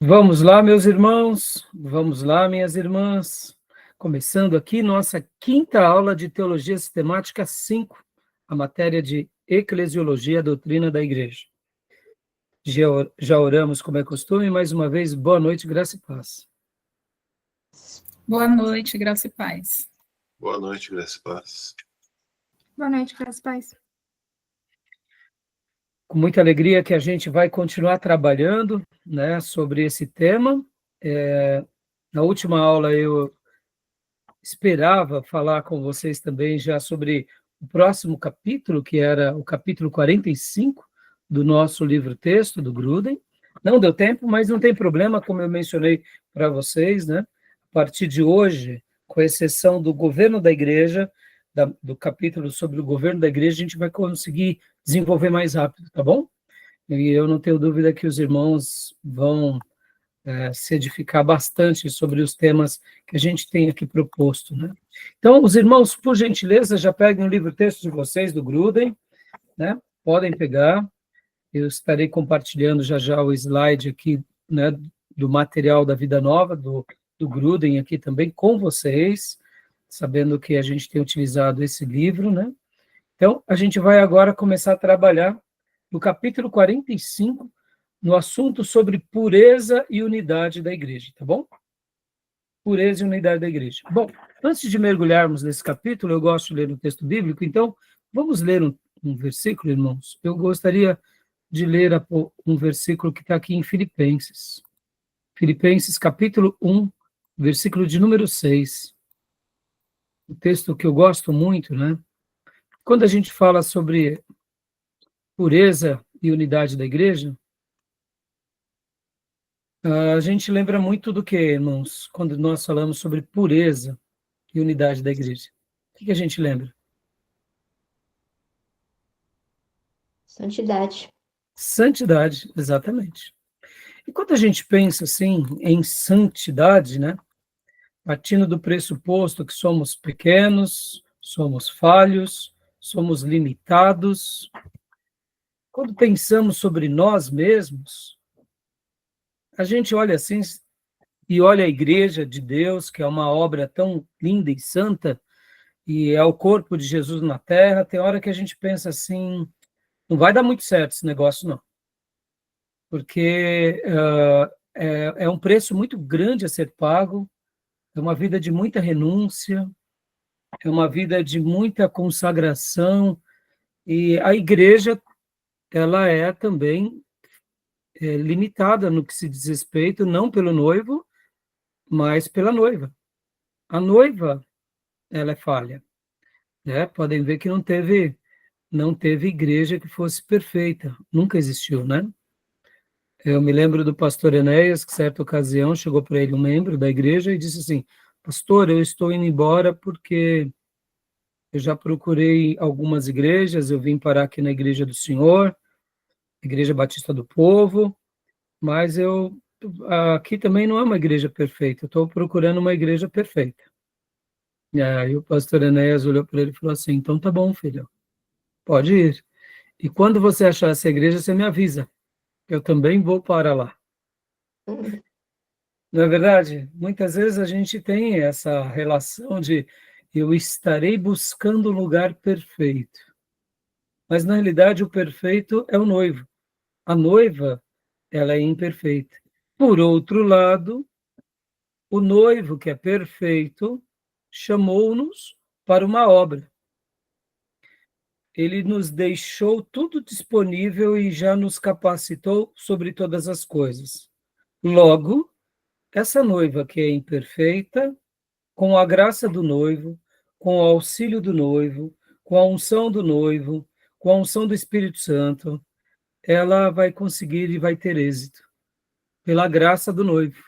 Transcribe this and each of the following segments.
Vamos lá, meus irmãos, vamos lá, minhas irmãs. Começando aqui nossa quinta aula de Teologia Sistemática 5, a matéria de Eclesiologia, a doutrina da Igreja. Já oramos como é costume, mais uma vez, boa noite, graça e paz. Boa noite, graça e paz. Boa noite, graça e paz. Boa noite, graça e paz. Com muita alegria que a gente vai continuar trabalhando, né, sobre esse tema. Na última aula eu esperava falar com vocês também já sobre o próximo capítulo, que era o capítulo 45 do nosso livro-texto, do Gruden. Não deu tempo, mas não tem problema, como eu mencionei para vocês, né? A partir de hoje, com exceção do governo da igreja, do capítulo sobre o governo da igreja, a gente vai conseguir desenvolver mais rápido, tá bom? E eu não tenho dúvida que os irmãos vão se edificar bastante sobre os temas que a gente tem aqui proposto, né? Então, os irmãos, por gentileza, já peguem o livro-texto de vocês, do Gruden, né? Podem pegar. Eu estarei compartilhando já o slide aqui, né, do material da Vida Nova, do Gruden aqui também com vocês, sabendo que a gente tem utilizado esse livro, né? Então, a gente vai agora começar a trabalhar no capítulo 45, no assunto sobre pureza e unidade da igreja, tá bom? Pureza e unidade da igreja. Bom, antes de mergulharmos nesse capítulo, eu gosto de ler o texto bíblico, então vamos ler um versículo, irmãos. Eu gostaria de ler um versículo que está aqui em Filipenses. Filipenses, capítulo 1, versículo de número 6. Um texto que eu gosto muito, né? Quando a gente fala sobre pureza e unidade da igreja, a gente lembra muito do que, irmãos, quando nós falamos sobre pureza e unidade da igreja? O que a gente lembra? Santidade. Santidade, exatamente. E quando a gente pensa, assim, em santidade, né, partindo do pressuposto que somos pequenos, somos falhos, somos limitados, quando pensamos sobre nós mesmos, a gente olha assim e olha a igreja de Deus, que é uma obra tão linda e santa, e é o corpo de Jesus na terra, tem hora que a gente pensa assim, não vai dar muito certo esse negócio, não. Porque é um preço muito grande a ser pago, é uma vida de muita renúncia, é uma vida de muita consagração, e a igreja, ela é também limitada no que se diz respeito, não pelo noivo, mas pela noiva. A noiva, ela é falha, né? Podem ver que não teve igreja que fosse perfeita, nunca existiu, né? Eu me lembro do pastor Enéas, que certa ocasião chegou para ele um membro da igreja e disse assim, pastor, eu estou indo embora porque eu já procurei algumas igrejas, eu vim parar aqui na igreja do Senhor, Igreja Batista do Povo, mas aqui também não é uma igreja perfeita, eu estou procurando uma igreja perfeita. E aí o pastor Enéas olhou para ele e falou assim, então tá bom, filho, pode ir. E quando você achar essa igreja, você me avisa, eu também vou para lá. Não é verdade? Muitas vezes a gente tem essa relação de eu estarei buscando o lugar perfeito. Mas, na realidade, o perfeito é o noivo. A noiva, ela é imperfeita. Por outro lado, o noivo, que é perfeito, chamou-nos para uma obra. Ele nos deixou tudo disponível e já nos capacitou sobre todas as coisas. Logo, essa noiva que é imperfeita, com a graça do noivo, com o auxílio do noivo, com a unção do noivo, com a unção do Espírito Santo, ela vai conseguir e vai ter êxito, pela graça do noivo,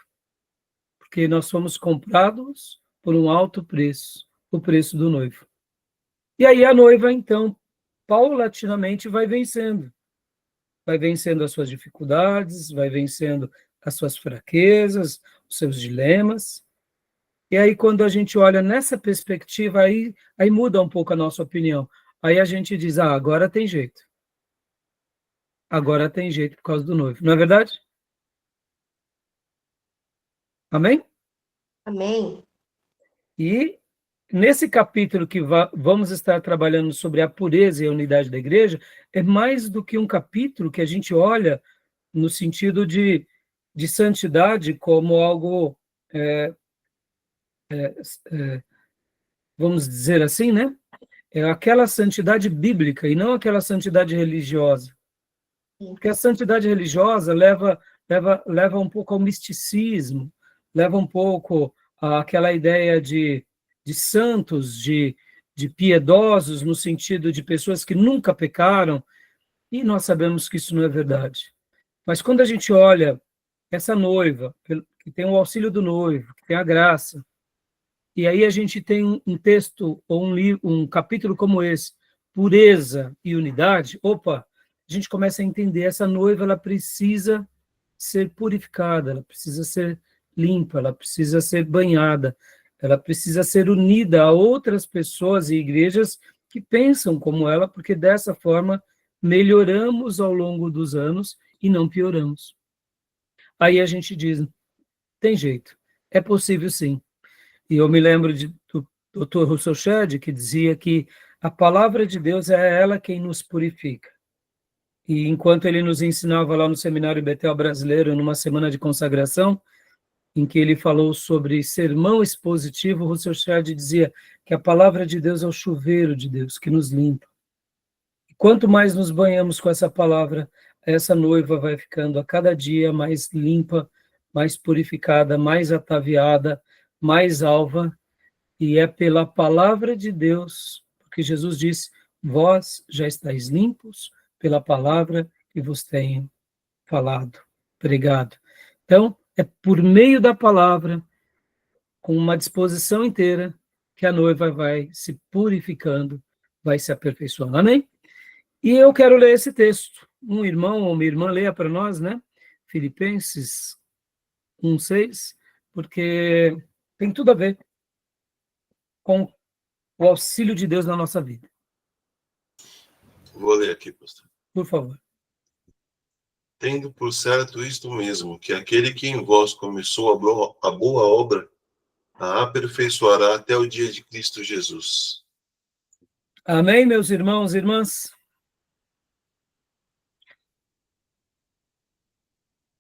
porque nós fomos comprados por um alto preço, o preço do noivo. E aí a noiva, então, paulatinamente vai vencendo as suas dificuldades, vai vencendo as suas fraquezas, os seus dilemas. E aí, quando a gente olha nessa perspectiva, aí muda um pouco a nossa opinião. Aí a gente diz, agora tem jeito. Agora tem jeito por causa do noivo. Não é verdade? Amém? Amém. E nesse capítulo que vamos estar trabalhando sobre a pureza e a unidade da igreja, é mais do que um capítulo que a gente olha no sentido de santidade como algo, vamos dizer assim, né? É aquela santidade bíblica e não aquela santidade religiosa. Porque a santidade religiosa leva um pouco ao misticismo, leva um pouco àquela ideia de santos, de piedosos, no sentido de pessoas que nunca pecaram, e nós sabemos que isso não é verdade. Mas quando a gente olha essa noiva, que tem o auxílio do noivo, que tem a graça, e aí a gente tem um texto ou um capítulo como esse, pureza e unidade, opa, a gente começa a entender, essa noiva ela precisa ser purificada, ela precisa ser limpa, ela precisa ser banhada, ela precisa ser unida a outras pessoas e igrejas que pensam como ela, porque dessa forma melhoramos ao longo dos anos e não pioramos. Aí a gente diz, tem jeito, é possível sim. E eu me lembro do Dr. Russell Shedd, que dizia que a palavra de Deus é ela quem nos purifica. E enquanto ele nos ensinava lá no Seminário Betel Brasileiro, numa semana de consagração, em que ele falou sobre sermão expositivo, Russell Shedd dizia que a palavra de Deus é o chuveiro de Deus, que nos limpa. E quanto mais nos banhamos com essa palavra, essa noiva vai ficando a cada dia mais limpa, mais purificada, mais ataviada, mais alva, e é pela palavra de Deus, porque Jesus disse, vós já estáis limpos pela palavra que vos tenho falado, pregado. Então, é por meio da palavra, com uma disposição inteira, que a noiva vai se purificando, vai se aperfeiçoando. Amém? E eu quero ler esse texto. Um irmão ou uma irmã leia para nós, né? Filipenses 1:6, porque tem tudo a ver com o auxílio de Deus na nossa vida. Vou ler aqui, pastor. Por favor. Tendo por certo isto mesmo, que aquele que em vós começou a boa obra, a aperfeiçoará até o dia de Cristo Jesus. Amém, meus irmãos e irmãs?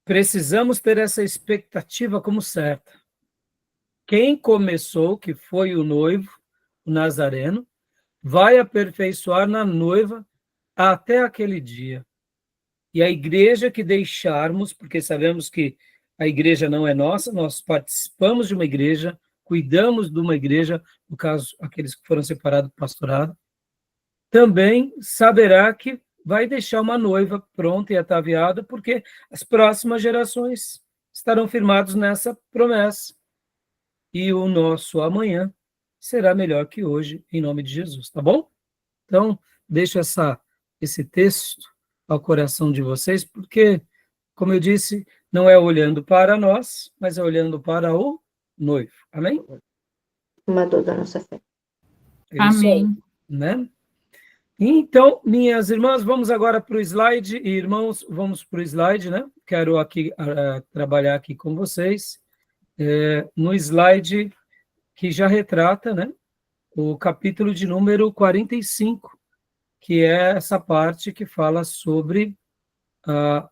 Precisamos ter essa expectativa como certa. Quem começou, que foi o noivo, o Nazareno, vai aperfeiçoar na noiva até aquele dia. E a igreja que deixarmos, porque sabemos que a igreja não é nossa, nós participamos de uma igreja, cuidamos de uma igreja, no caso, aqueles que foram separados do pastorado, também saberá que vai deixar uma noiva pronta e ataviada, porque as próximas gerações estarão firmados nessa promessa. E o nosso amanhã será melhor que hoje, em nome de Jesus, tá bom? Então, deixo esse texto ao coração de vocês, porque, como eu disse, não é olhando para nós, mas é olhando para o noivo. Amém? Amador da nossa fé. Amém. Né? Então, minhas irmãs, vamos agora para o slide, e irmãos, vamos para o slide, né? Quero aqui trabalhar aqui com vocês, no slide que já retrata, né, o capítulo de número 45, que é essa parte que fala sobre a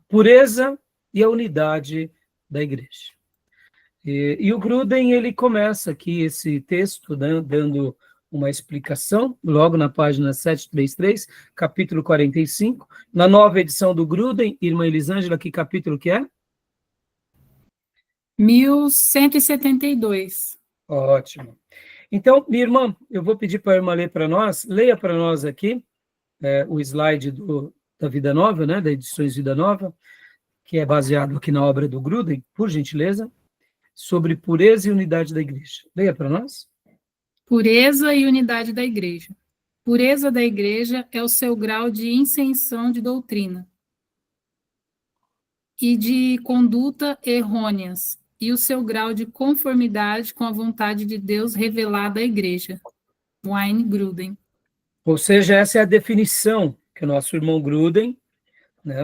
pureza e a unidade da igreja. E o Gruden, ele começa aqui esse texto, né, dando uma explicação, logo na página 733, capítulo 45, na nova edição do Gruden, irmã Elisângela, que capítulo que é? 1172. Ótimo. Então, minha irmã, eu vou pedir para a irmã ler para nós, leia para nós aqui o slide da Vida Nova, né, da Edições Vida Nova, que é baseado aqui na obra do Gruden, por gentileza, sobre pureza e unidade da igreja. Leia para nós. Pureza e unidade da igreja. Pureza da igreja é o seu grau de isenção de doutrina e de conduta errôneas, e o seu grau de conformidade com a vontade de Deus revelada à igreja. Wayne Gruden. Ou seja, essa é a definição que o nosso irmão Gruden, né,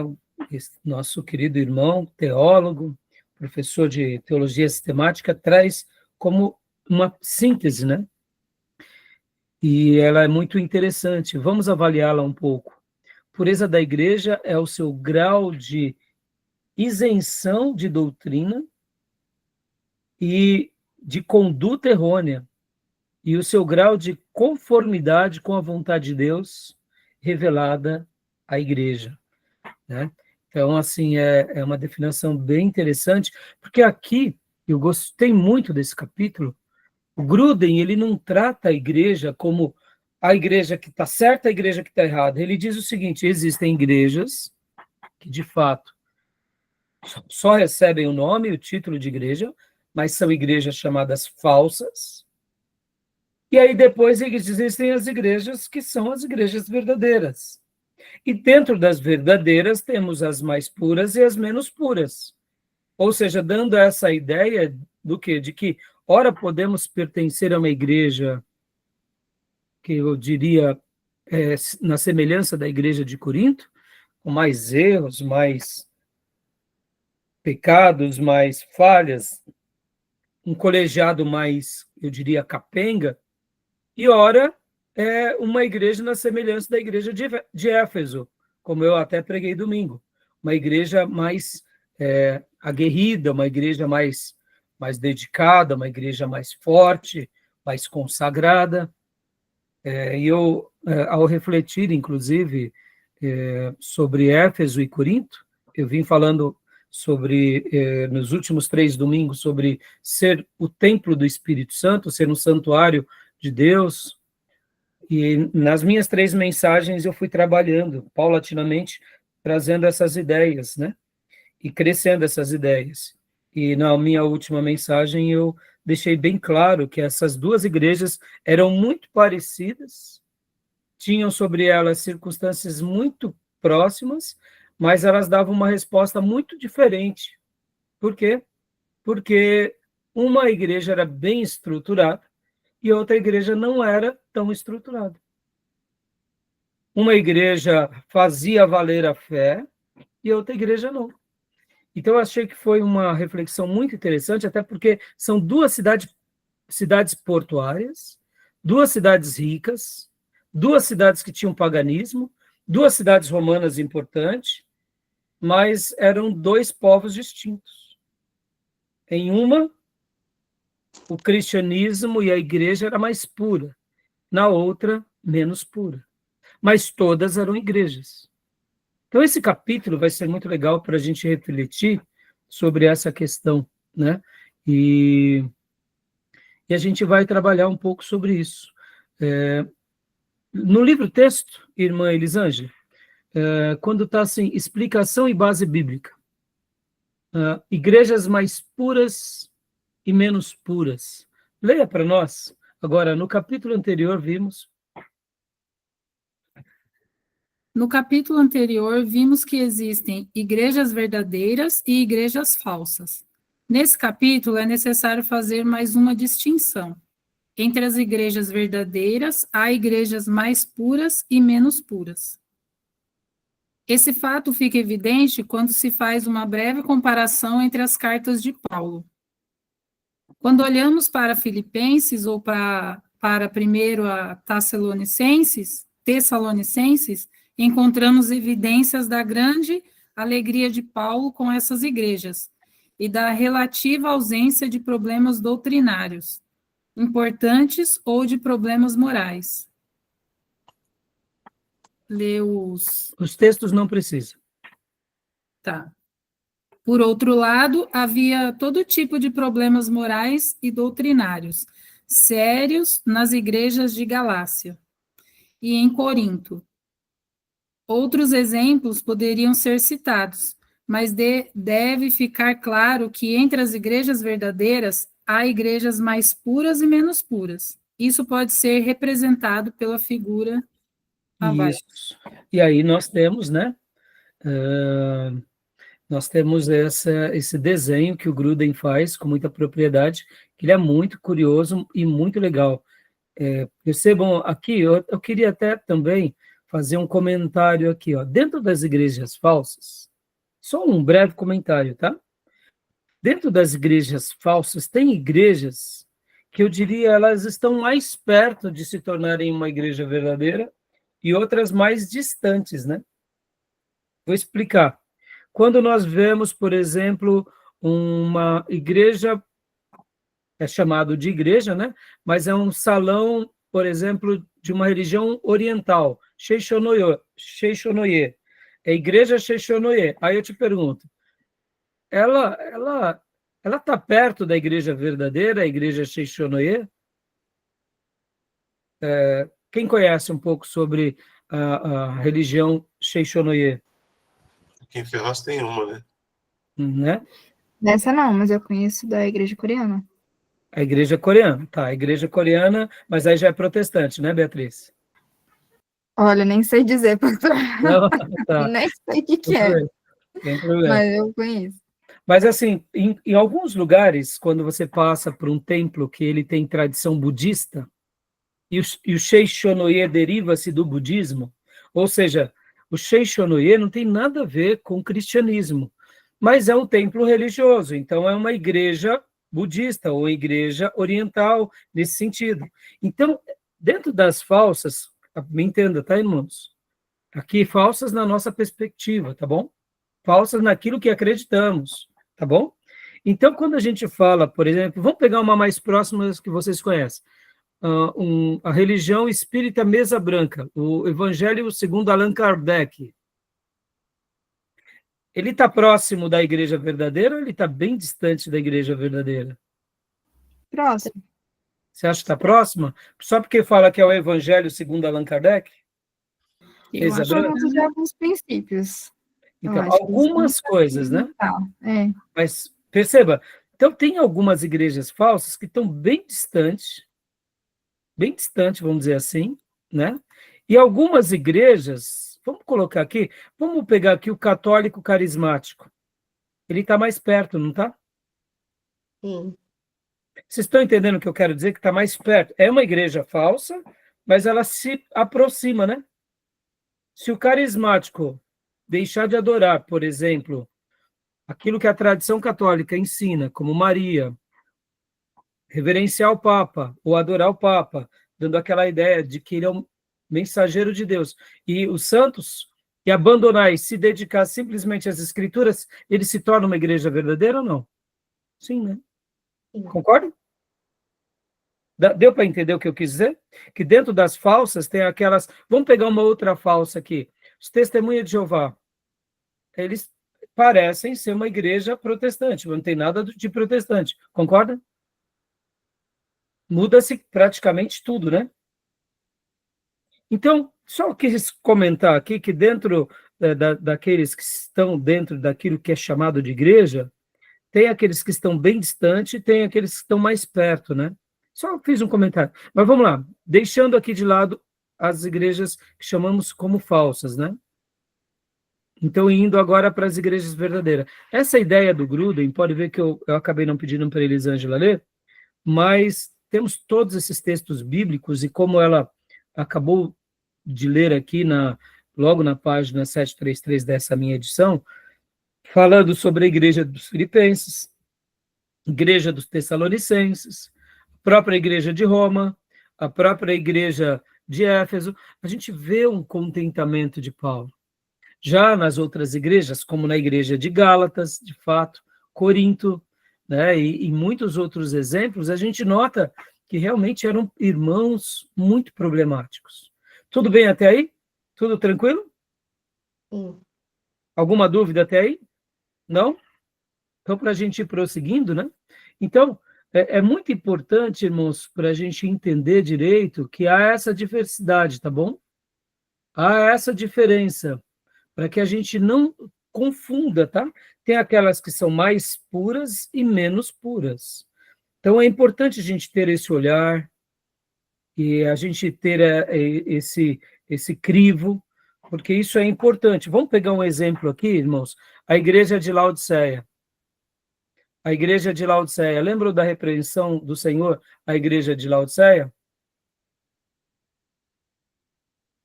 nosso querido irmão, teólogo, professor de teologia sistemática, traz como uma síntese, né? E ela é muito interessante. Vamos avaliá-la um pouco. Pureza da igreja é o seu grau de isenção de doutrina e de conduta errônea, e o seu grau de conformidade com a vontade de Deus revelada à igreja, né? Então, assim, é uma definição bem interessante, porque aqui, eu gostei muito desse capítulo, o Gruden, ele não trata a igreja como a igreja que está certa, a igreja que está errada. Ele diz o seguinte: existem igrejas que, de fato, só recebem o nome e o título de igreja, mas são igrejas chamadas falsas. E aí depois existem as igrejas que são as igrejas verdadeiras. E dentro das verdadeiras temos as mais puras e as menos puras. Ou seja, dando essa ideia do quê? De que, ora, podemos pertencer a uma igreja que eu diria na semelhança da igreja de Corinto, com mais erros, mais pecados, mais falhas, um colegiado mais, eu diria, capenga, e ora, é uma igreja na semelhança da igreja de Éfeso, como eu até preguei domingo. Uma igreja mais aguerrida, uma igreja mais dedicada, uma igreja mais forte, mais consagrada. E eu, ao refletir, inclusive, sobre Éfeso e Corinto, eu vim falando sobre, nos últimos 3 domingos, sobre ser o templo do Espírito Santo, ser um santuário de Deus, e nas minhas 3 mensagens eu fui trabalhando paulatinamente, trazendo essas ideias, né? E crescendo essas ideias. E na minha última mensagem eu deixei bem claro que essas 2 igrejas eram muito parecidas, tinham sobre elas circunstâncias muito próximas, mas elas davam uma resposta muito diferente. Por quê? Porque uma igreja era bem estruturada e outra igreja não era tão estruturada. Uma igreja fazia valer a fé e outra igreja não. Então, eu achei que foi uma reflexão muito interessante, até porque são 2 cidades portuárias, 2 cidades ricas, 2 cidades que tinham paganismo, 2 cidades romanas importantes, mas eram 2 povos distintos. Em uma, o cristianismo e a igreja era mais pura, na outra, menos pura. Mas todas eram igrejas. Então, esse capítulo vai ser muito legal para a gente refletir sobre essa questão, né? E a gente vai trabalhar um pouco sobre isso. No livro-texto, irmã Elisângela, quando está assim, explicação e base bíblica, igrejas mais puras e menos puras. Leia para nós. Agora, no capítulo anterior, vimos... No capítulo anterior, vimos que existem igrejas verdadeiras e igrejas falsas. Nesse capítulo, é necessário fazer mais uma distinção. Entre as igrejas verdadeiras, há igrejas mais puras e menos puras. Esse fato fica evidente quando se faz uma breve comparação entre as cartas de Paulo. Quando olhamos para Filipenses ou para primeiro a Tessalonicenses, encontramos evidências da grande alegria de Paulo com essas igrejas e da relativa ausência de problemas doutrinários importantes ou de problemas morais. Lê os... Os textos não precisam. Tá. Por outro lado, havia todo tipo de problemas morais e doutrinários, sérios nas igrejas de Galácia e em Corinto. Outros exemplos poderiam ser citados, mas deve ficar claro que entre as igrejas verdadeiras há igrejas mais puras e menos puras. Isso pode ser representado pela figura abaixo. Isso. E aí nós temos, né? Nós temos esse desenho que o Gruden faz com muita propriedade, que ele é muito curioso e muito legal. Percebam aqui, eu queria até também fazer um comentário aqui, ó. Dentro das igrejas falsas, só um breve comentário, tá? Dentro das igrejas falsas, tem igrejas que eu diria elas estão mais perto de se tornarem uma igreja verdadeira e outras mais distantes, né? Vou explicar. Quando nós vemos, por exemplo, uma igreja, é chamado de igreja, né? Mas é um salão, por exemplo, de uma religião oriental, Sheichonoye. É a igreja Sheichonoye. Aí eu te pergunto, ela está perto da igreja verdadeira, a igreja Sheichonoye? Quem conhece um pouco sobre a religião Sheichonoye? Aqui em Ferraz tem uma, né? Né? Dessa não, mas eu conheço da igreja coreana. A igreja coreana, tá, a igreja coreana, mas aí já é protestante, né, Beatriz? Olha, nem sei dizer, pastor. Não, tá, Nem sei o que sem é, problema, sem problema. mas eu conheço. Mas, assim, em alguns lugares, quando você passa por um templo que ele tem tradição budista, e o Sheichonoye deriva-se do budismo, ou seja, o Sheichonoye não tem nada a ver com o cristianismo, mas é um templo religioso, então é uma igreja budista ou igreja oriental nesse sentido. Então, dentro das falsas, me entenda, tá, irmãos? Aqui, falsas na nossa perspectiva, tá bom? Falsas naquilo que acreditamos, tá bom? Então, quando a gente fala, por exemplo, vamos pegar uma mais próxima que vocês conhecem, a religião espírita mesa branca, o Evangelho segundo Allan Kardec. Ele está próximo da igreja verdadeira ou ele está bem distante da igreja verdadeira? Próximo. Você acha que está próxima? Só porque fala que é o Evangelho segundo Allan Kardec? Eu Mesa acho branca? Falando de alguns princípios. Eu Então, acho que algumas coisas, né? tá. É. Mas perceba, então tem algumas igrejas falsas que estão bem distantes, vamos dizer assim, né? E algumas igrejas, vamos colocar aqui, vamos pegar aqui o católico carismático. Ele está mais perto, não está? Sim. Vocês estão entendendo o que eu quero dizer? Que está mais perto. É uma igreja falsa, mas ela se aproxima, né? Se o carismático deixar de adorar, por exemplo, aquilo que a tradição católica ensina, como Maria, reverenciar o Papa ou adorar o Papa, dando aquela ideia de que ele é um mensageiro de Deus, e os santos, e abandonar e se dedicar simplesmente às Escrituras, ele se torna uma igreja verdadeira ou não? Sim, né? Sim. Concorda? Deu para entender o que eu quis dizer? Que dentro das falsas tem aquelas... Vamos pegar uma outra falsa aqui. Os Testemunhas de Jeová. Eles parecem ser uma igreja protestante, mas não tem nada de protestante. Concorda? Muda-se praticamente tudo, né? Então, só quis comentar aqui que dentro daqueles que estão dentro daquilo que é chamado de igreja, tem aqueles que estão bem distante e tem aqueles que estão mais perto, né? Só fiz um comentário. Mas vamos lá, deixando aqui de lado as igrejas que chamamos como falsas, né? Então, indo agora para as igrejas verdadeiras. Essa ideia do Gruden, pode ver que eu acabei não pedindo para Elisângela ler, mas temos todos esses textos bíblicos e como ela acabou de ler aqui, logo na página 733 dessa minha edição, falando sobre a igreja dos Filipenses, igreja dos Tessalonicenses, a própria igreja de Roma, a própria igreja de Éfeso, a gente vê um contentamento de Paulo. Já nas outras igrejas, como na igreja de Gálatas, de fato, Corinto, né, e muitos outros exemplos, a gente nota que realmente eram irmãos muito problemáticos. Tudo bem até aí? Tudo tranquilo? Sim. Alguma dúvida até aí? Não? Então, para a gente ir prosseguindo, né? Então, é muito importante, irmãos, para a gente entender direito que há essa diversidade, tá bom? Há essa diferença, para que a gente não confunda, tá? Tem aquelas que são mais puras e menos puras. Então, é importante a gente ter esse olhar e a gente ter esse crivo, porque isso é importante. Vamos pegar um exemplo aqui, irmãos. A igreja de Laodiceia. A igreja de Laodiceia. Lembram da repreensão do Senhor à igreja de Laodiceia?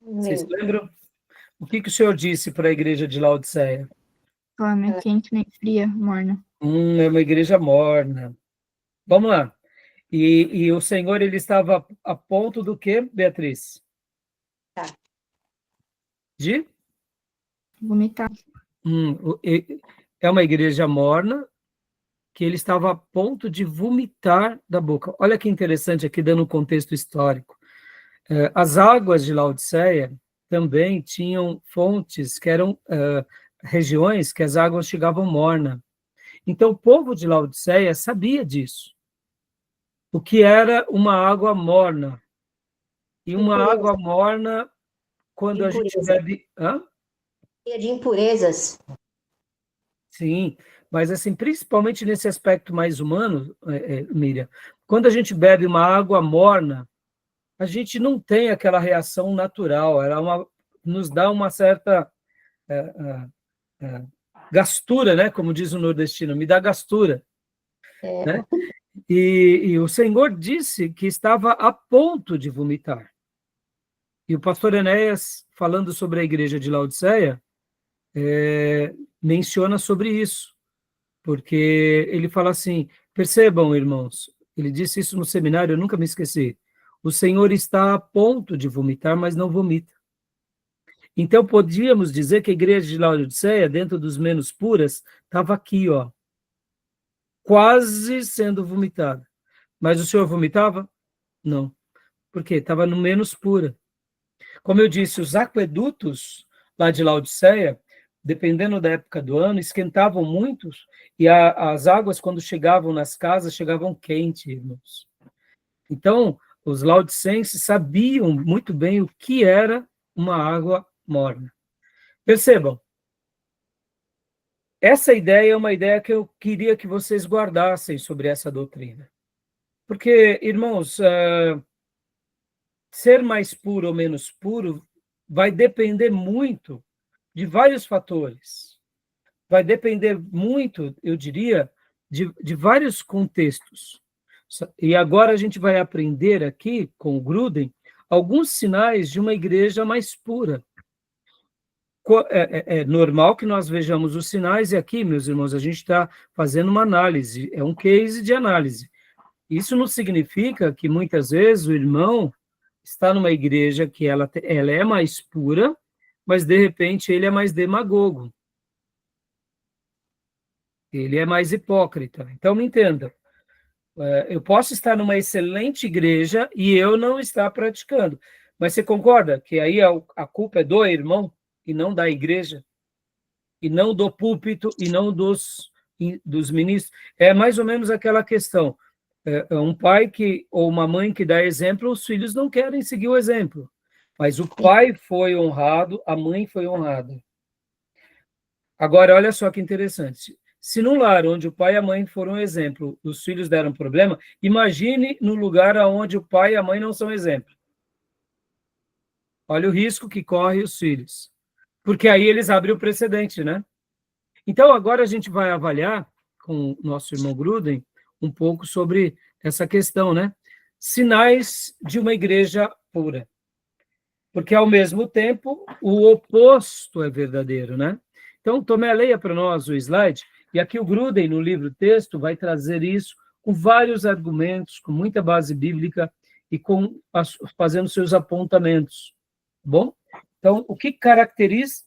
Vocês lembram? O que o Senhor disse para a igreja de Laodiceia? Ela não é quente nem fria, morna. É uma igreja morna. Vamos lá. E o Senhor, ele estava a ponto do quê, Beatriz? Tá. De? Vomitar. É uma igreja morna que ele estava a ponto de vomitar da boca. Olha que interessante aqui, dando um contexto histórico. As águas de Laodiceia também tinham fontes que eram regiões que as águas chegavam morna. Então, o povo de Laodiceia sabia disso. O que era uma água morna. E uma Impureza. água morna, quando a gente Impureza. bebe... Cheia de impurezas. Sim, mas assim, principalmente nesse aspecto mais humano, Miriam, quando a gente bebe uma água morna, a gente não tem aquela reação natural, nos dá uma certa gastura, né? Como diz o nordestino, me dá gastura. Né? E o Senhor disse que estava a ponto de vomitar. E o pastor Enéas, falando sobre a igreja de Laodiceia, menciona sobre isso, porque ele fala assim, percebam, irmãos, ele disse isso no seminário, eu nunca me esqueci, o Senhor está a ponto de vomitar, mas não vomita. Então, podíamos dizer que a igreja de Laodiceia, dentro dos menos puras, estava aqui, ó, quase sendo vomitada. Mas o Senhor vomitava? Não. Por quê? Estava no menos pura. Como eu disse, os aquedutos lá de Laodiceia, dependendo da época do ano, esquentavam muito, e as águas, quando chegavam nas casas, chegavam quentes, irmãos. Então, os laodicenses sabiam muito bem o que era uma água morna. Percebam, essa ideia é uma ideia que eu queria que vocês guardassem sobre essa doutrina. Porque, irmãos, ser mais puro ou menos puro vai depender muito de vários fatores. Vai depender muito, eu diria, de vários contextos. E agora a gente vai aprender aqui, com o Gruden, alguns sinais de uma igreja mais pura. É normal que nós vejamos os sinais, e aqui, meus irmãos, a gente está fazendo uma análise, é um case de análise. Isso não significa que, muitas vezes, o irmão está numa igreja que ela é mais pura, mas, de repente, ele é mais demagogo. Ele é mais hipócrita. Então, me entenda. Eu posso estar numa excelente igreja e eu não estar praticando. Mas você concorda que aí a culpa é do irmão e não da igreja? E não do púlpito e não dos ministros? É mais ou menos aquela questão. Um pai ou uma mãe que dá exemplo, os filhos não querem seguir o exemplo. Mas o pai foi honrado, a mãe foi honrada. Agora, olha só que interessante. Se num lar onde o pai e a mãe foram um exemplo, os filhos deram problema, imagine no lugar onde o pai e a mãe não são exemplo. Olha o risco que correm os filhos. Porque aí eles abrem o precedente, né? Então, agora a gente vai avaliar com o nosso irmão Gruden um pouco sobre essa questão, né? Sinais de uma igreja pura. Porque, ao mesmo tempo, o oposto é verdadeiro, né? Então, Tomé, leia para nós o slide, e aqui o Gruden, no livro texto, vai trazer isso com vários argumentos, com muita base bíblica e fazendo seus apontamentos. Bom? Então, o que caracteriza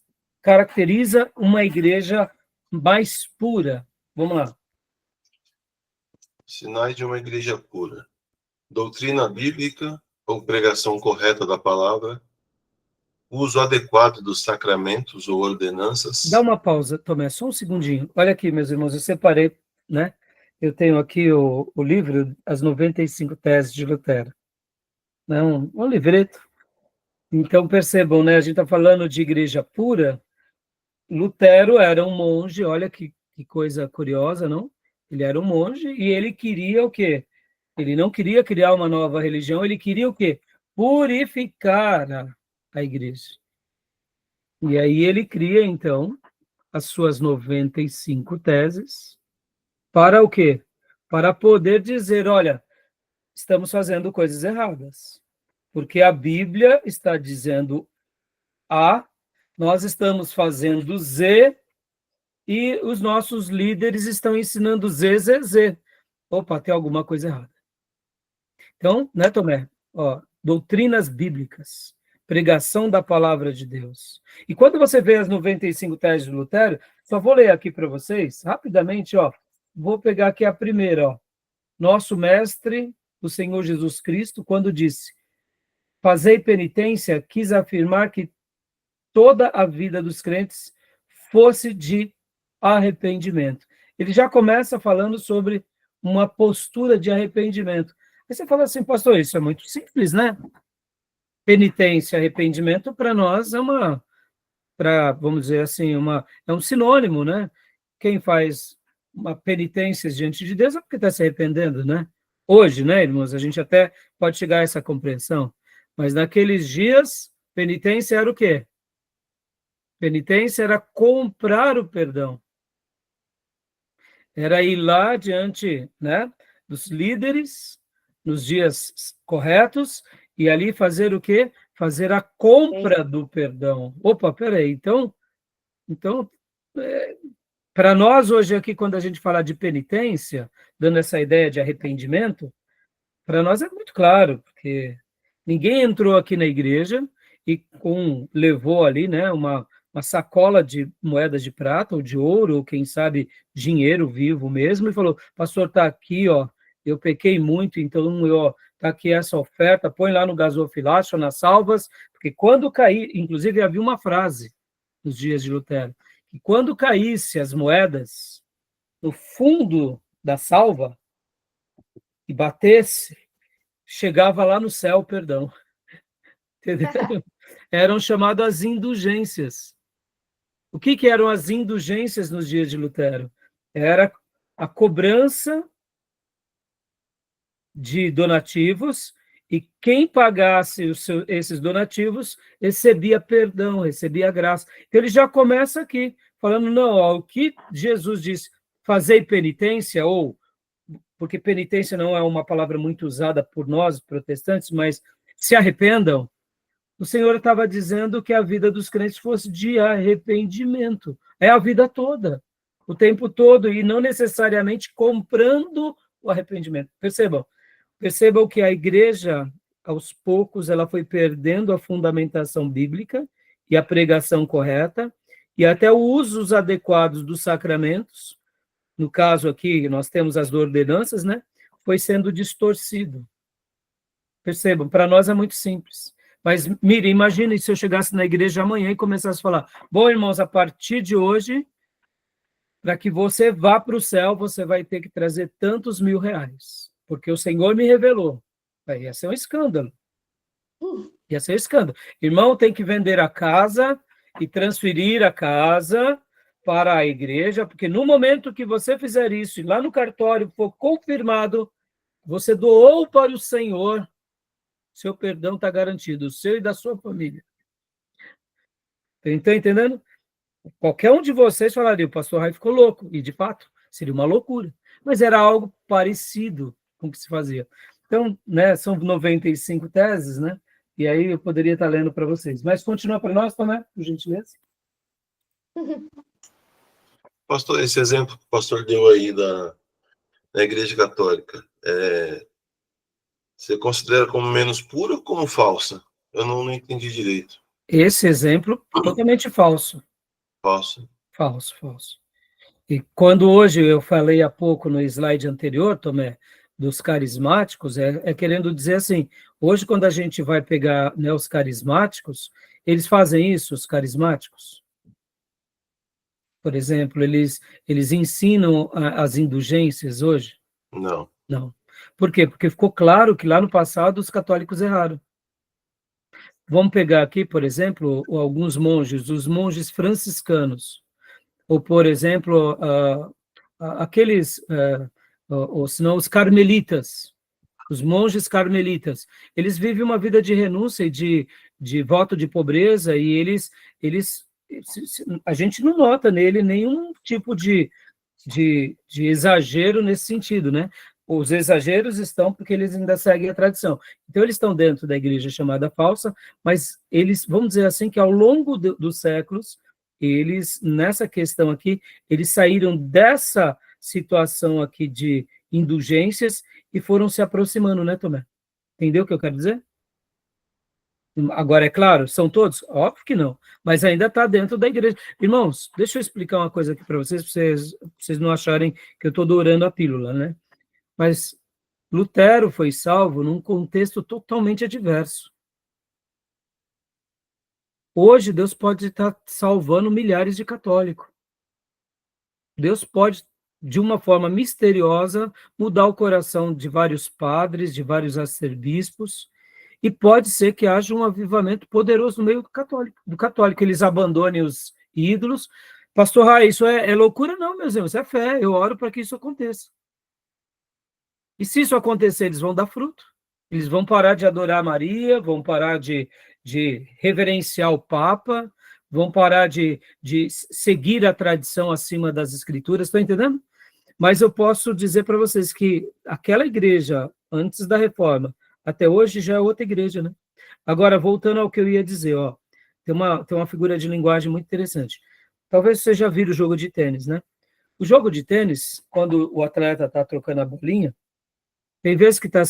uma igreja mais pura? Vamos lá. Sinais de uma igreja pura. Doutrina bíblica ou pregação correta da palavra, uso adequado dos sacramentos ou ordenanças. Dá uma pausa, Tomé, só um segundinho. Olha aqui, meus irmãos, eu separei, né? Eu tenho aqui o livro, As 95 Teses de Lutero. Né? Um livreto. Então, percebam, né? A gente está falando de igreja pura. Lutero era um monge, olha que coisa curiosa, não? Ele era um monge e ele queria o quê? Ele não queria criar uma nova religião, ele queria o quê? Purificar a igreja. E aí ele cria, então, as suas 95 teses, para o quê? Para poder dizer, olha, estamos fazendo coisas erradas, porque a Bíblia está dizendo A, nós estamos fazendo Z, e os nossos líderes estão ensinando ZZZ. Opa, tem alguma coisa errada. Então, né, Tomé? Ó, doutrinas bíblicas, pregação da palavra de Deus. E quando você vê as 95 teses de Lutero, só vou ler aqui para vocês, rapidamente, ó. Vou pegar aqui a primeira, ó. Nosso mestre, o Senhor Jesus Cristo, quando disse: fazei penitência, quis afirmar que toda a vida dos crentes fosse de arrependimento. Ele já começa falando sobre uma postura de arrependimento. Aí você fala assim, pastor, isso é muito simples, né? Penitência, arrependimento, para nós vamos dizer assim, é um sinônimo, né? Quem faz uma penitência diante de Deus é porque está se arrependendo, né? Hoje, né, irmãos, a gente até pode chegar a essa compreensão, mas naqueles dias, penitência era o quê? Penitência era comprar o perdão. Era ir lá diante, né, dos líderes, nos dias corretos, e ali fazer o quê? Fazer a compra do perdão. Opa, peraí, então para nós hoje aqui, quando a gente fala de penitência, dando essa ideia de arrependimento, para nós é muito claro, porque ninguém entrou aqui na igreja e levou ali, né, uma sacola de moedas de prata ou de ouro, ou quem sabe dinheiro vivo mesmo, e falou, pastor, está aqui, ó, eu pequei muito, então está aqui essa oferta, põe lá no gasofilácio, nas salvas, porque quando cair, inclusive havia uma frase nos dias de Lutero, que quando caísse as moedas no fundo da salva e batesse, chegava lá no céu, perdão. Entendeu? Eram chamadas indulgências. O que eram as indulgências nos dias de Lutero? Era a cobrança de donativos, e quem pagasse esses donativos recebia perdão, recebia graça. Então ele já começa aqui, falando, não, ó, o que Jesus disse, fazei penitência, ou, porque penitência não é uma palavra muito usada por nós, protestantes, mas se arrependam, o Senhor estava dizendo que a vida dos crentes fosse de arrependimento. É a vida toda, o tempo todo, e não necessariamente comprando o arrependimento. Percebam que a igreja, aos poucos, ela foi perdendo a fundamentação bíblica e a pregação correta, e até os usos adequados dos sacramentos, no caso aqui, nós temos as ordenanças, né? Foi sendo distorcido. Percebam, para nós é muito simples. Mas, Miriam, imagine se eu chegasse na igreja amanhã e começasse a falar, bom, irmãos, a partir de hoje, para que você vá para o céu, você vai ter que trazer tantos R$1.000, porque o Senhor me revelou. Aí ia ser um escândalo. Ia ser um escândalo. Irmão, tem que vender a casa e transferir a casa para a igreja, porque no momento que você fizer isso, e lá no cartório for confirmado, você doou para o Senhor, seu perdão está garantido, o seu e da sua família. Está entendendo? Qualquer um de vocês falaria, o pastor Rai ficou louco, e de fato, seria uma loucura. Mas era algo parecido com o que se fazia. Então, né, são 95 teses, né? E aí eu poderia estar lendo para vocês. Mas continua para nós, Tomé, por gentileza. Pastor, esse exemplo que o pastor deu aí da Igreja Católica, você considera como menos pura ou como falsa? Eu não entendi direito. Esse exemplo, totalmente falso. Falsa. Falso. E quando hoje eu falei há pouco no slide anterior, Tomé, dos carismáticos, é querendo dizer assim, hoje quando a gente vai pegar, né, os carismáticos, eles fazem isso, os carismáticos. Por exemplo, eles ensinam as indulgências hoje? Não. Não. Por quê? Porque ficou claro que lá no passado os católicos erraram. Vamos pegar aqui, por exemplo, alguns monges, os monges franciscanos, ou, por exemplo, aqueles, ou senão os carmelitas, os monges carmelitas, eles vivem uma vida de renúncia e de voto de pobreza, e eles a gente não nota nele nenhum tipo de exagero nesse sentido, né? Os exageros estão porque eles ainda seguem a tradição. Então, eles estão dentro da igreja chamada falsa, mas eles, vamos dizer assim, que ao longo dos séculos, eles, nessa questão aqui, eles saíram dessa situação aqui de indulgências e foram se aproximando, né, Tomé? Entendeu o que eu quero dizer? Agora, é claro, são todos? Óbvio que não, mas ainda está dentro da igreja. Irmãos, deixa eu explicar uma coisa aqui para vocês não acharem que eu estou dourando a pílula, né? Mas Lutero foi salvo num contexto totalmente adverso. Hoje, Deus pode estar salvando milhares de católicos. Deus pode, de uma forma misteriosa, mudar o coração de vários padres, de vários arcebispos, e pode ser que haja um avivamento poderoso no meio do católico. Eles abandonem os ídolos. Pastor Rai, isso é loucura? Não, meus irmãos, é fé. Eu oro para que isso aconteça. E se isso acontecer, eles vão dar fruto. Eles vão parar de adorar Maria, vão parar de reverenciar o Papa, vão parar de seguir a tradição acima das Escrituras, estão entendendo? Mas eu posso dizer para vocês que aquela igreja, antes da reforma, até hoje já é outra igreja, né? Agora, voltando ao que eu ia dizer, ó, tem uma figura de linguagem muito interessante. Talvez você já viu o jogo de tênis, né? O jogo de tênis, quando o atleta está trocando a bolinha, tem vezes que está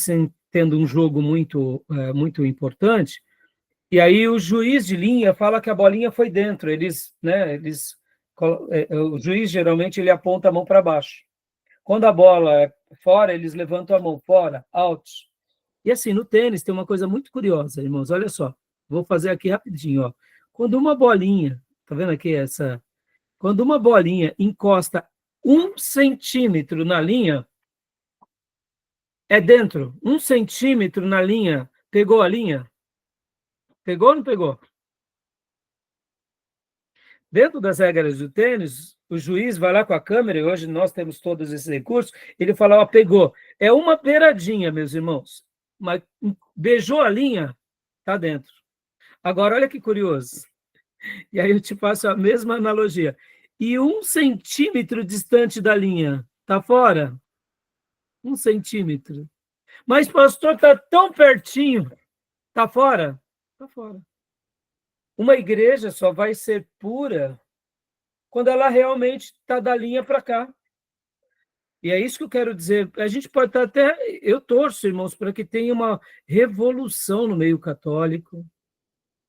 tendo um jogo muito importante, e aí o juiz de linha fala que a bolinha foi dentro. O juiz geralmente ele aponta a mão para baixo. Quando a bola é fora, eles levantam a mão fora, out. E assim, no tênis tem uma coisa muito curiosa, irmãos, olha só. Vou fazer aqui rapidinho, ó. Quando uma bolinha, tá vendo aqui essa? Quando uma bolinha encosta 1 centímetro na linha, é dentro. 1 centímetro na linha, pegou a linha? Pegou ou não pegou? Dentro das regras do tênis, o juiz vai lá com a câmera, e hoje nós temos todos esses recursos, ele fala, ó, pegou. É uma beiradinha, meus irmãos, mas beijou a linha, tá dentro. Agora, olha que curioso. E aí eu te faço a mesma analogia. E 1 centímetro distante da linha, tá fora? 1 centímetro. Mas, pastor, tá tão pertinho. Tá fora? Tá fora. Uma igreja só vai ser pura quando ela realmente está da linha para cá. E é isso que eu quero dizer. A gente pode estar até... Eu torço, irmãos, para que tenha uma revolução no meio católico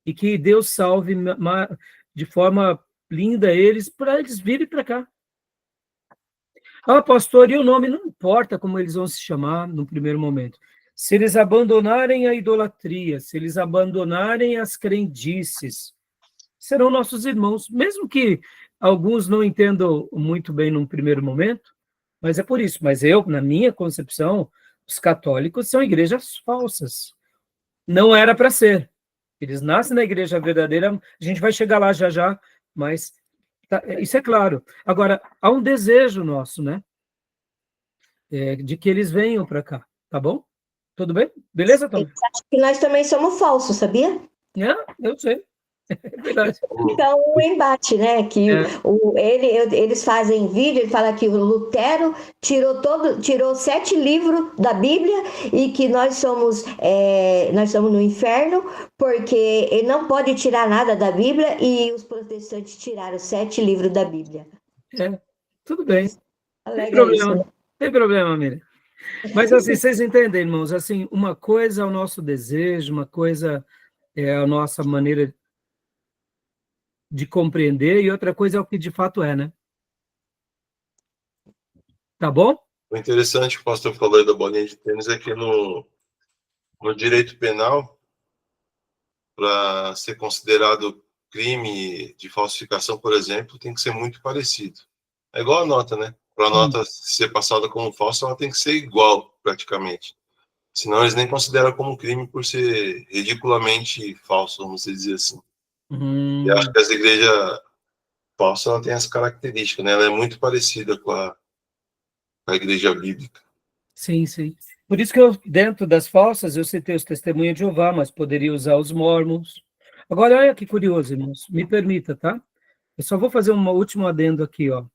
e que Deus salve de forma linda eles, para eles virem para cá. Ah, pastor, e o nome não importa como eles vão se chamar no primeiro momento. Se eles abandonarem a idolatria, se eles abandonarem as crendices, serão nossos irmãos, mesmo que alguns não entendam muito bem num primeiro momento, mas é por isso. Mas eu, na minha concepção, os católicos são igrejas falsas. Não era para ser. Eles nascem na igreja verdadeira, a gente vai chegar lá já já, mas isso é claro. Agora, há um desejo nosso, né? De que eles venham para cá, tá bom? Tudo bem? Beleza, Tom? Eles acham que nós também somos falsos, sabia? Eu sei. É verdade. Então, o embate, né? Que eles fazem vídeo, ele fala que o Lutero tirou 7 livros da Bíblia e que nós somos no inferno porque ele não pode tirar nada da Bíblia e os protestantes tiraram 7 livros da Bíblia. Tudo bem. Alega Tem problema, isso, né? tem problema, Miriam. Mas assim, vocês entendem, irmãos, assim, uma coisa é o nosso desejo, uma coisa é a nossa maneira de compreender e outra coisa é o que de fato é, né? Tá bom? O interessante que o pastor falou aí da bolinha de tênis é que no direito penal, para ser considerado crime de falsificação, por exemplo, tem que ser muito parecido. É igual a nota, né? Para a nota ser passada como falsa, ela tem que ser igual, praticamente. Senão eles nem consideram como crime por ser ridiculamente falso, vamos dizer assim. E acho que essa igreja falsa ela tem essa característica, né? Ela é muito parecida com a igreja bíblica. Sim, sim. Por isso que eu, dentro das falsas, eu citei os testemunhas de Jeová, mas poderia usar os mormons. Agora, olha que curioso, irmãos. Me permita, tá? Eu só vou fazer um último adendo aqui, ó.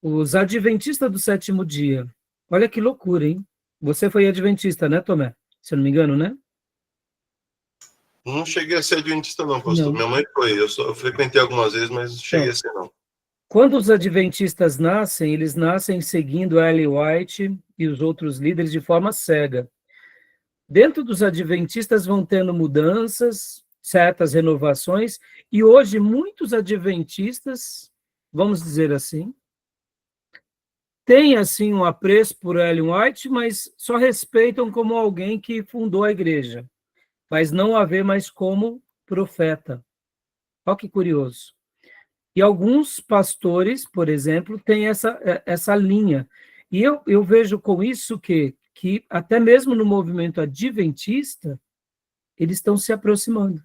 Os adventistas do 7º dia. Olha que loucura, hein? Você foi adventista, né, Tomé? Se eu não me engano, né? Não cheguei a ser adventista, não, pastor. Não. Minha mãe foi. Eu frequentei algumas vezes, mas não cheguei a ser, não. Quando os adventistas nascem, eles nascem seguindo Ellen White e os outros líderes de forma cega. Dentro dos adventistas vão tendo mudanças, certas renovações, e hoje muitos adventistas, vamos dizer assim, têm assim um apreço por Ellen White, mas só respeitam como alguém que fundou a igreja, mas não a vê mais como profeta. Olha que curioso. E alguns pastores, por exemplo, têm essa linha. E eu vejo com isso que até mesmo no movimento adventista, eles estão se aproximando.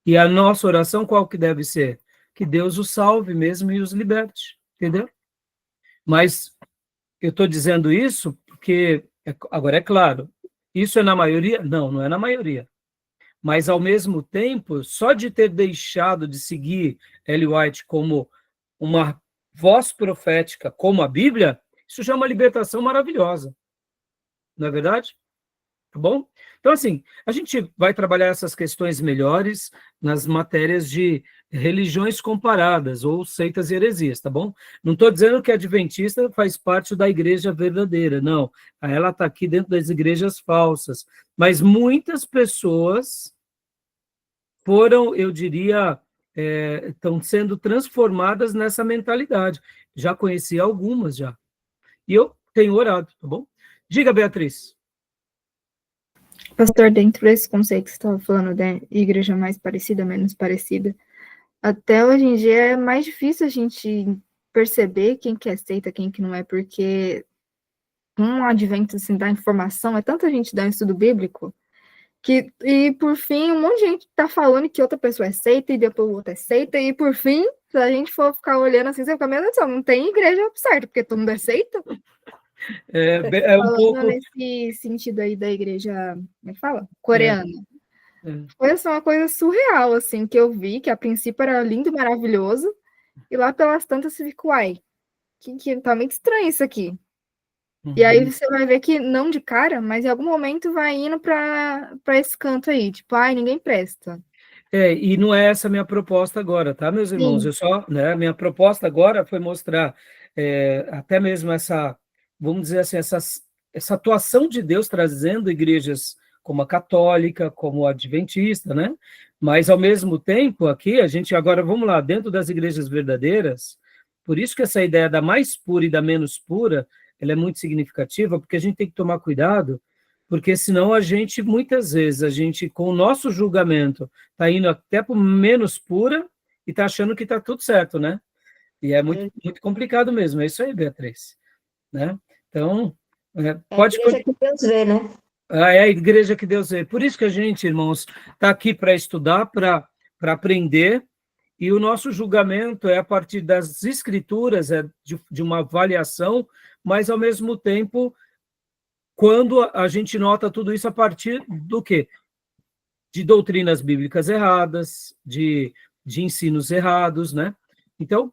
E a nossa oração qual que deve ser? Que Deus os salve mesmo e os liberte, entendeu? Mas eu estou dizendo isso porque, agora é claro, isso é na maioria? Não, não é na maioria. Mas, ao mesmo tempo, só de ter deixado de seguir Ellen White como uma voz profética, como a Bíblia, isso já é uma libertação maravilhosa. Não é verdade? Tá bom? Então, assim, a gente vai trabalhar essas questões melhores nas matérias de religiões comparadas ou seitas e heresias, tá bom? Não estou dizendo que a adventista faz parte da igreja verdadeira, não. Ela está aqui dentro das igrejas falsas. Mas muitas pessoas foram, eu diria, estão sendo transformadas nessa mentalidade. Já conheci algumas, já. E eu tenho orado, tá bom? Diga, Beatriz. Pastor, dentro desse conceito que você estava falando da igreja mais parecida, menos parecida, até hoje em dia é mais difícil a gente perceber quem que aceita, quem que não é, porque um advento assim, da informação, é tanta gente dá um estudo bíblico, e por fim, um monte de gente tá falando que outra pessoa aceita, e depois outra aceita, e por fim, se a gente for ficar olhando assim, você fica, meu Deus do céu, não tem igreja certa, porque todo mundo aceita. Um pouco... Nesse sentido aí da igreja, como é que fala? Coreana. Foi assim, uma coisa surreal, assim, que eu vi, que a princípio era lindo e maravilhoso, e lá pelas tantas você fica, uai, que tá muito estranho isso aqui. E aí você vai ver que, não de cara, mas em algum momento vai indo para esse canto aí, tipo, ai, ninguém presta. E não é essa a minha proposta agora, tá, meus irmãos? Minha proposta agora foi mostrar até mesmo essa, vamos dizer assim, essa atuação de Deus trazendo igrejas como a católica, como a adventista, né? Mas, ao mesmo tempo, aqui, a gente agora, vamos lá, dentro das igrejas verdadeiras, por isso que essa ideia da mais pura e da menos pura, ela é muito significativa, porque a gente tem que tomar cuidado, porque senão muitas vezes, com o nosso julgamento, está indo até para menos pura e está achando que está tudo certo, né? E é muito, muito complicado mesmo, é isso aí, Beatriz. Né? Então, pode... É a igreja que Deus vê, né? É a igreja que Deus vê. Por isso que a gente, irmãos, está aqui para estudar, para aprender, e o nosso julgamento é a partir das escrituras, de uma avaliação, mas, ao mesmo tempo, quando a gente nota tudo isso a partir do quê? De doutrinas bíblicas erradas, de ensinos errados, né? Então,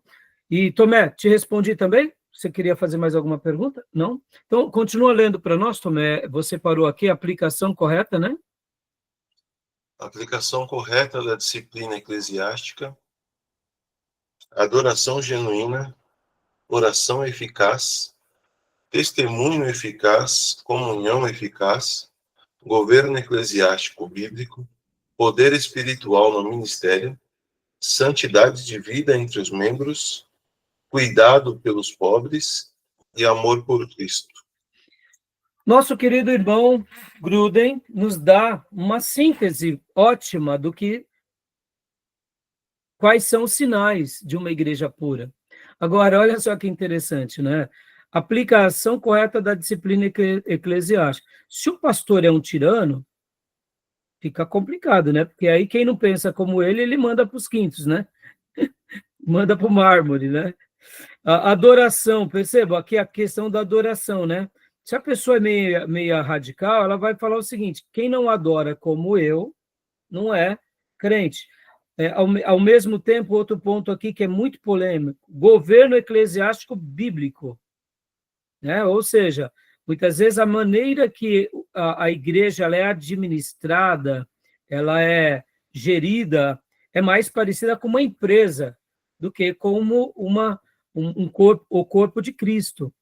e Tomé, te respondi também? Você queria fazer mais alguma pergunta? Não? Então, continua lendo para nós, Tomé. Você parou aqui, a aplicação correta, né? Aplicação correta da disciplina eclesiástica, adoração genuína, oração eficaz, testemunho eficaz, comunhão eficaz, governo eclesiástico bíblico, poder espiritual no ministério, santidade de vida entre os membros, cuidado pelos pobres e amor por Cristo. Nosso querido irmão Gruden nos dá uma síntese ótima quais são os sinais de uma igreja pura. Agora, olha só que interessante, né? Aplicação correta da disciplina eclesiástica. Se o pastor é um tirano, fica complicado, né? Porque aí quem não pensa como ele manda para os quintos, né? Manda para o mármore, né? A adoração, perceba aqui a questão da adoração, né? Se a pessoa é meia radical, ela vai falar o seguinte: quem não adora como eu, não é crente. Ao mesmo tempo, outro ponto aqui que é muito polêmico, governo eclesiástico bíblico. Né? Ou seja, muitas vezes a maneira que a igreja ela é administrada, ela é gerida, é mais parecida com uma empresa do que como um corpo, o corpo de Cristo.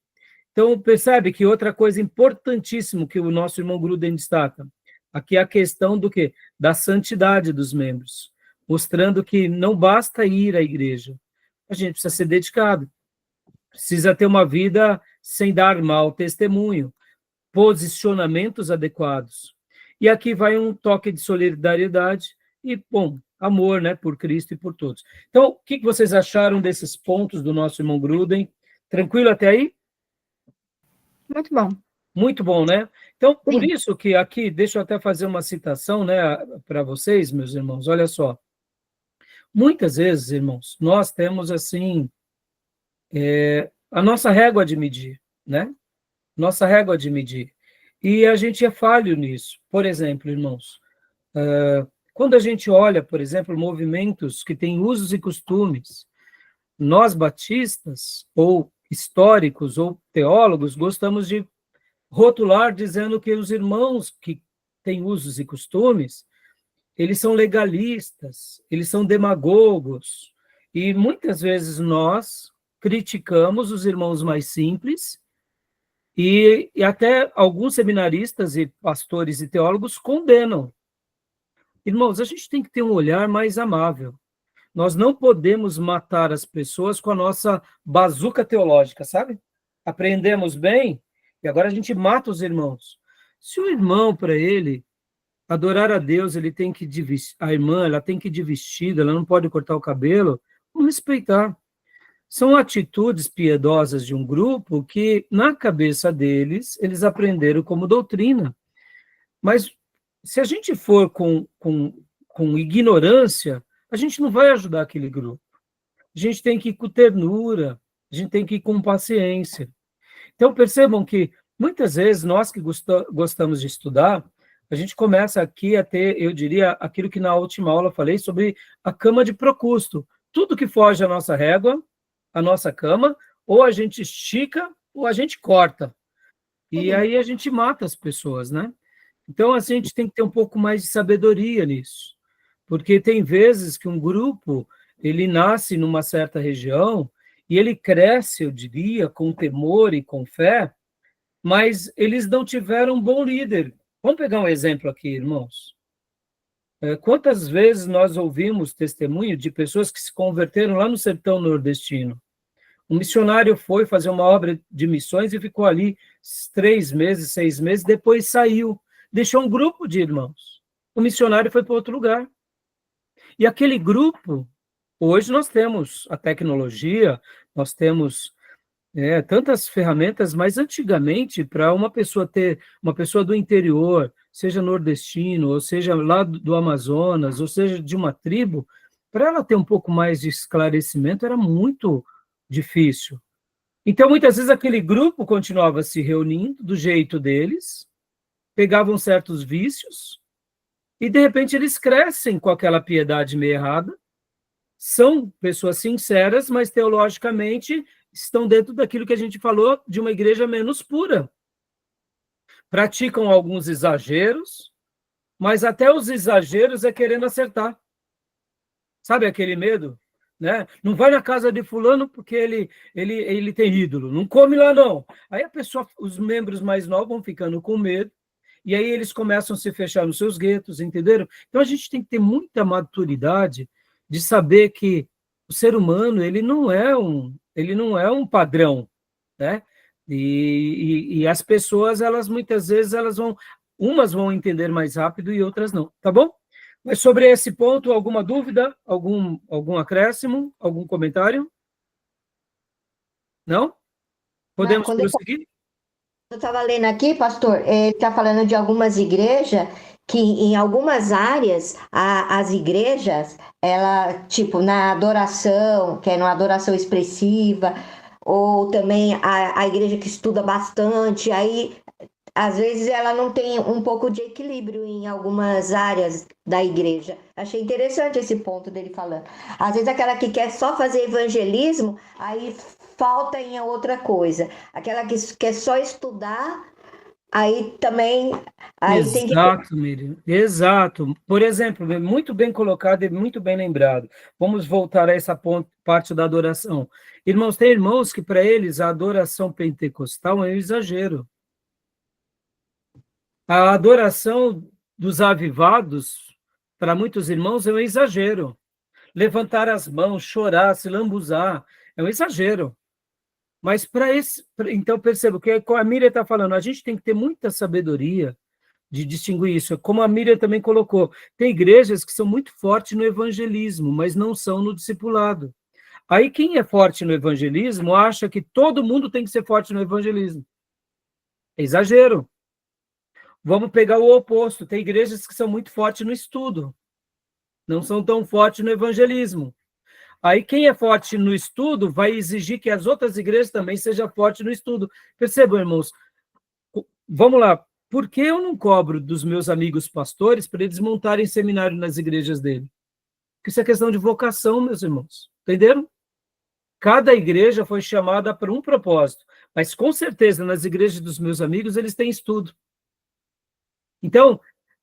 Então, percebe que outra coisa importantíssima que o nosso irmão Gruden destaca, aqui é a questão do quê? Da santidade dos membros, mostrando que não basta ir à igreja, a gente precisa ser dedicado, precisa ter uma vida sem dar mau testemunho, posicionamentos adequados. E aqui vai um toque de solidariedade e, bom, amor, né, por Cristo e por todos. Então, o que vocês acharam desses pontos do nosso irmão Gruden? Tranquilo até aí? Muito bom. Muito bom, né? Então, por Sim. isso que aqui, deixa eu até fazer uma citação, né, para vocês, meus irmãos, olha só. Muitas vezes, irmãos, nós temos, assim, a nossa régua de medir, né? Nossa régua de medir. E a gente é falho nisso. Por exemplo, irmãos, quando a gente olha, por exemplo, movimentos que têm usos e costumes, nós batistas, ou históricos, ou teólogos, gostamos de rotular dizendo que os irmãos que têm usos e costumes, eles são legalistas, eles são demagogos, e muitas vezes nós criticamos os irmãos mais simples, e até alguns seminaristas e pastores e teólogos condenam. Irmãos, a gente tem que ter um olhar mais amável. Nós não podemos matar as pessoas com a nossa bazuca teológica, sabe? Aprendemos bem, e agora a gente mata os irmãos. Se o irmão, para ele, adorar a Deus, ele tem que a irmã, ela tem que ir de vestido, ela não pode cortar o cabelo, vamos respeitar. São atitudes piedosas de um grupo que, na cabeça deles, eles aprenderam como doutrina. Mas, se a gente for com ignorância, a gente não vai ajudar aquele grupo. A gente tem que ir com ternura, a gente tem que ir com paciência. Então, percebam que, muitas vezes, nós que gostamos de estudar, a gente começa aqui a ter, eu diria, aquilo que na última aula falei sobre a cama de Procusto. Tudo que foge à nossa régua, a nossa cama, ou a gente estica, ou a gente corta. E aí a gente mata as pessoas, né? Então, assim, a gente tem que ter um pouco mais de sabedoria nisso. Porque tem vezes que um grupo, ele nasce numa certa região, e ele cresce, eu diria, com temor e com fé, mas eles não tiveram um bom líder. Vamos pegar um exemplo aqui, irmãos. Quantas vezes nós ouvimos testemunho de pessoas que se converteram lá no sertão nordestino? Um missionário foi fazer uma obra de missões e ficou ali 3 meses, 6 meses, depois saiu, deixou um grupo de irmãos. O missionário foi para outro lugar. E aquele grupo, hoje nós temos a tecnologia, nós temos tantas ferramentas, mas antigamente, para uma pessoa do interior, seja nordestino, ou seja lá do Amazonas, ou seja de uma tribo, para ela ter um pouco mais de esclarecimento, era muito difícil. Então, muitas vezes, aquele grupo continuava se reunindo do jeito deles, pegavam certos vícios, e, de repente, eles crescem com aquela piedade meio errada, são pessoas sinceras, mas, teologicamente, estão dentro daquilo que a gente falou de uma igreja menos pura. Praticam alguns exageros, mas até os exageros é querendo acertar. Sabe aquele medo? Né? Não vai na casa de fulano porque ele tem ídolo, não come lá não. Aí a pessoa, os membros mais novos vão ficando com medo, e aí eles começam a se fechar nos seus guetos, entenderam? Então a gente tem que ter muita maturidade de saber que o ser humano, ele não é um padrão, né? E as pessoas, elas muitas vezes, umas vão entender mais rápido e outras não, tá bom? Mas sobre esse ponto, alguma dúvida? Algum acréscimo? Algum comentário? Não? Podemos prosseguir? Eu estava lendo aqui, pastor, ele está falando de algumas igrejas que em algumas áreas, as igrejas, ela, tipo, na adoração, que é uma adoração expressiva, ou também a igreja que estuda bastante, aí às vezes ela não tem um pouco de equilíbrio em algumas áreas da igreja. Achei interessante esse ponto dele falando. Às vezes aquela que quer só fazer evangelismo, aí falta em outra coisa. Aquela que quer só estudar, aí também aí tem que... Exato, Miriam, exato. Por exemplo, muito bem colocado e muito bem lembrado. Vamos voltar a essa parte da adoração. Irmãos, tem irmãos que para eles a adoração pentecostal é um exagero. A adoração dos avivados, para muitos irmãos, é um exagero. Levantar as mãos, chorar, se lambuzar, é um exagero. Mas então perceba o que a Miriam está falando, a gente tem que ter muita sabedoria de distinguir isso. Como a Miriam também colocou, tem igrejas que são muito fortes no evangelismo, mas não são no discipulado. Aí quem é forte no evangelismo acha que todo mundo tem que ser forte no evangelismo. É exagero. Vamos pegar o oposto. Tem igrejas que são muito fortes no estudo, não são tão fortes no evangelismo. Aí quem é forte no estudo vai exigir que as outras igrejas também sejam fortes no estudo. Percebam, irmãos? Vamos lá. Por que eu não cobro dos meus amigos pastores para eles montarem seminário nas igrejas dele? Porque isso é questão de vocação, meus irmãos. Entenderam? Cada igreja foi chamada para um propósito, mas com certeza nas igrejas dos meus amigos eles têm estudo. Então,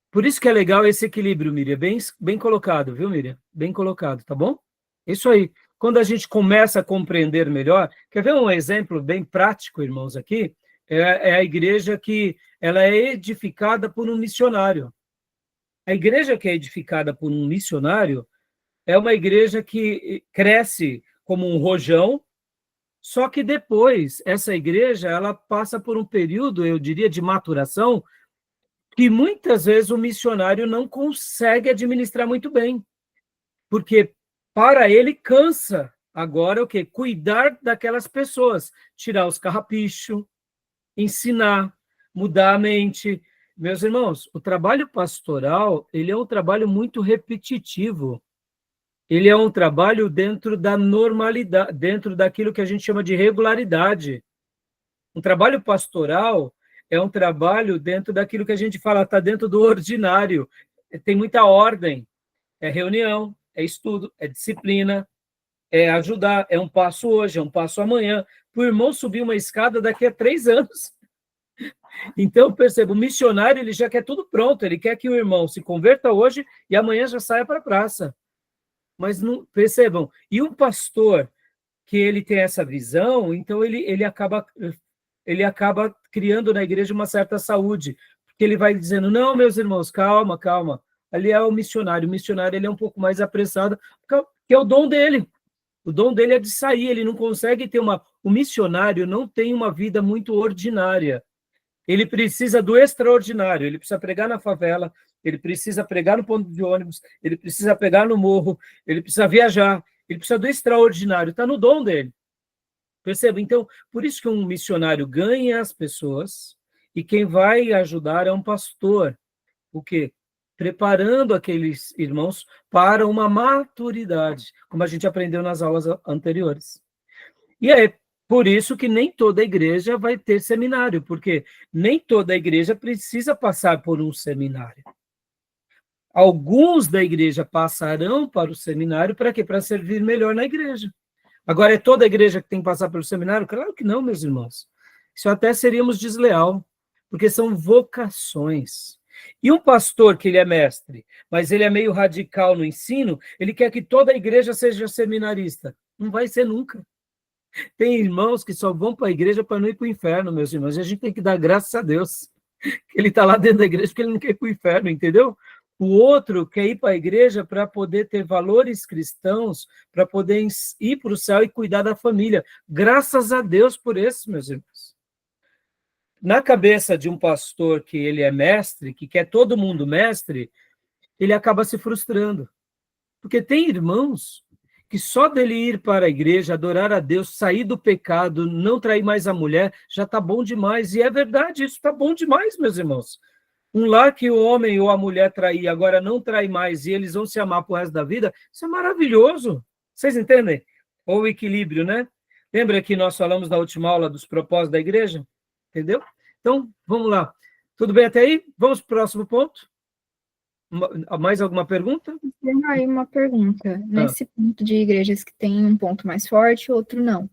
por isso que é legal esse equilíbrio, Miriam. Bem colocado, viu, Miriam? Bem colocado, tá bom? Isso aí. Quando a gente começa a compreender melhor, quer ver um exemplo bem prático, irmãos, aqui? É a igreja que ela é edificada por um missionário. A igreja que é edificada por um missionário é uma igreja que cresce como um rojão, só que depois essa igreja ela passa por um período, eu diria, de maturação, que muitas vezes o missionário não consegue administrar muito bem, porque para ele cansa agora o quê? Cuidar daquelas pessoas, tirar os carrapichos, ensinar, mudar a mente. Meus irmãos, o trabalho pastoral, ele é um trabalho muito repetitivo. Ele é um trabalho dentro da normalidade, dentro daquilo que a gente chama de regularidade. Um trabalho pastoral é um trabalho dentro daquilo que a gente fala, está dentro do ordinário. Tem muita ordem. É reunião, é estudo, é disciplina, é ajudar, é um passo hoje, é um passo amanhã. Para o irmão subir uma escada daqui a 3 anos. Então, perceba, o missionário ele já quer tudo pronto, ele quer que o irmão se converta hoje e amanhã já saia para a praça. Mas não percebam, e um pastor que ele tem essa visão, então ele acaba criando na igreja uma certa saúde, porque ele vai dizendo, não, meus irmãos, calma, calma, ali é o missionário ele é um pouco mais apressado, que é o dom dele é de sair, ele não consegue ter o missionário não tem uma vida muito ordinária, ele precisa do extraordinário, ele precisa pregar na favela, ele precisa pregar no ponto de ônibus, ele precisa pegar no morro, ele precisa viajar, ele precisa do extraordinário, está no dom dele. Perceba? Então, por isso que um missionário ganha as pessoas e quem vai ajudar é um pastor. O quê? Preparando aqueles irmãos para uma maturidade, como a gente aprendeu nas aulas anteriores. E é por isso que nem toda igreja vai ter seminário, porque nem toda igreja precisa passar por um seminário. Alguns da igreja passarão para o seminário para quê? Para servir melhor na igreja. Agora, é toda a igreja que tem que passar pelo seminário? Claro que não, meus irmãos. Isso até seríamos desleal, porque são vocações. E um pastor que ele é mestre, mas ele é meio radical no ensino, ele quer que toda a igreja seja seminarista. Não vai ser nunca. Tem irmãos que só vão para a igreja para não ir para o inferno, meus irmãos. E a gente tem que dar graças a Deus que ele está lá dentro da igreja porque ele não quer ir para o inferno, entendeu? O outro quer ir para a igreja para poder ter valores cristãos, para poder ir para o céu e cuidar da família. Graças a Deus por isso, meus irmãos. Na cabeça de um pastor que ele é mestre, que quer todo mundo mestre, ele acaba se frustrando. Porque tem irmãos que só dele ir para a igreja, adorar a Deus, sair do pecado, não trair mais a mulher, já está bom demais. E é verdade, isso está bom demais, meus irmãos. Um lar que o homem ou a mulher trair, agora não trai mais, e eles vão se amar pro resto da vida, isso é maravilhoso. Vocês entendem? Ou o equilíbrio, né? Lembra que nós falamos na última aula dos propósitos da igreja? Entendeu? Então, vamos lá. Tudo bem até aí? Vamos para o próximo ponto? Mais alguma pergunta? Tem aí uma pergunta. Nesse ponto de igrejas que tem um ponto mais forte, outro não.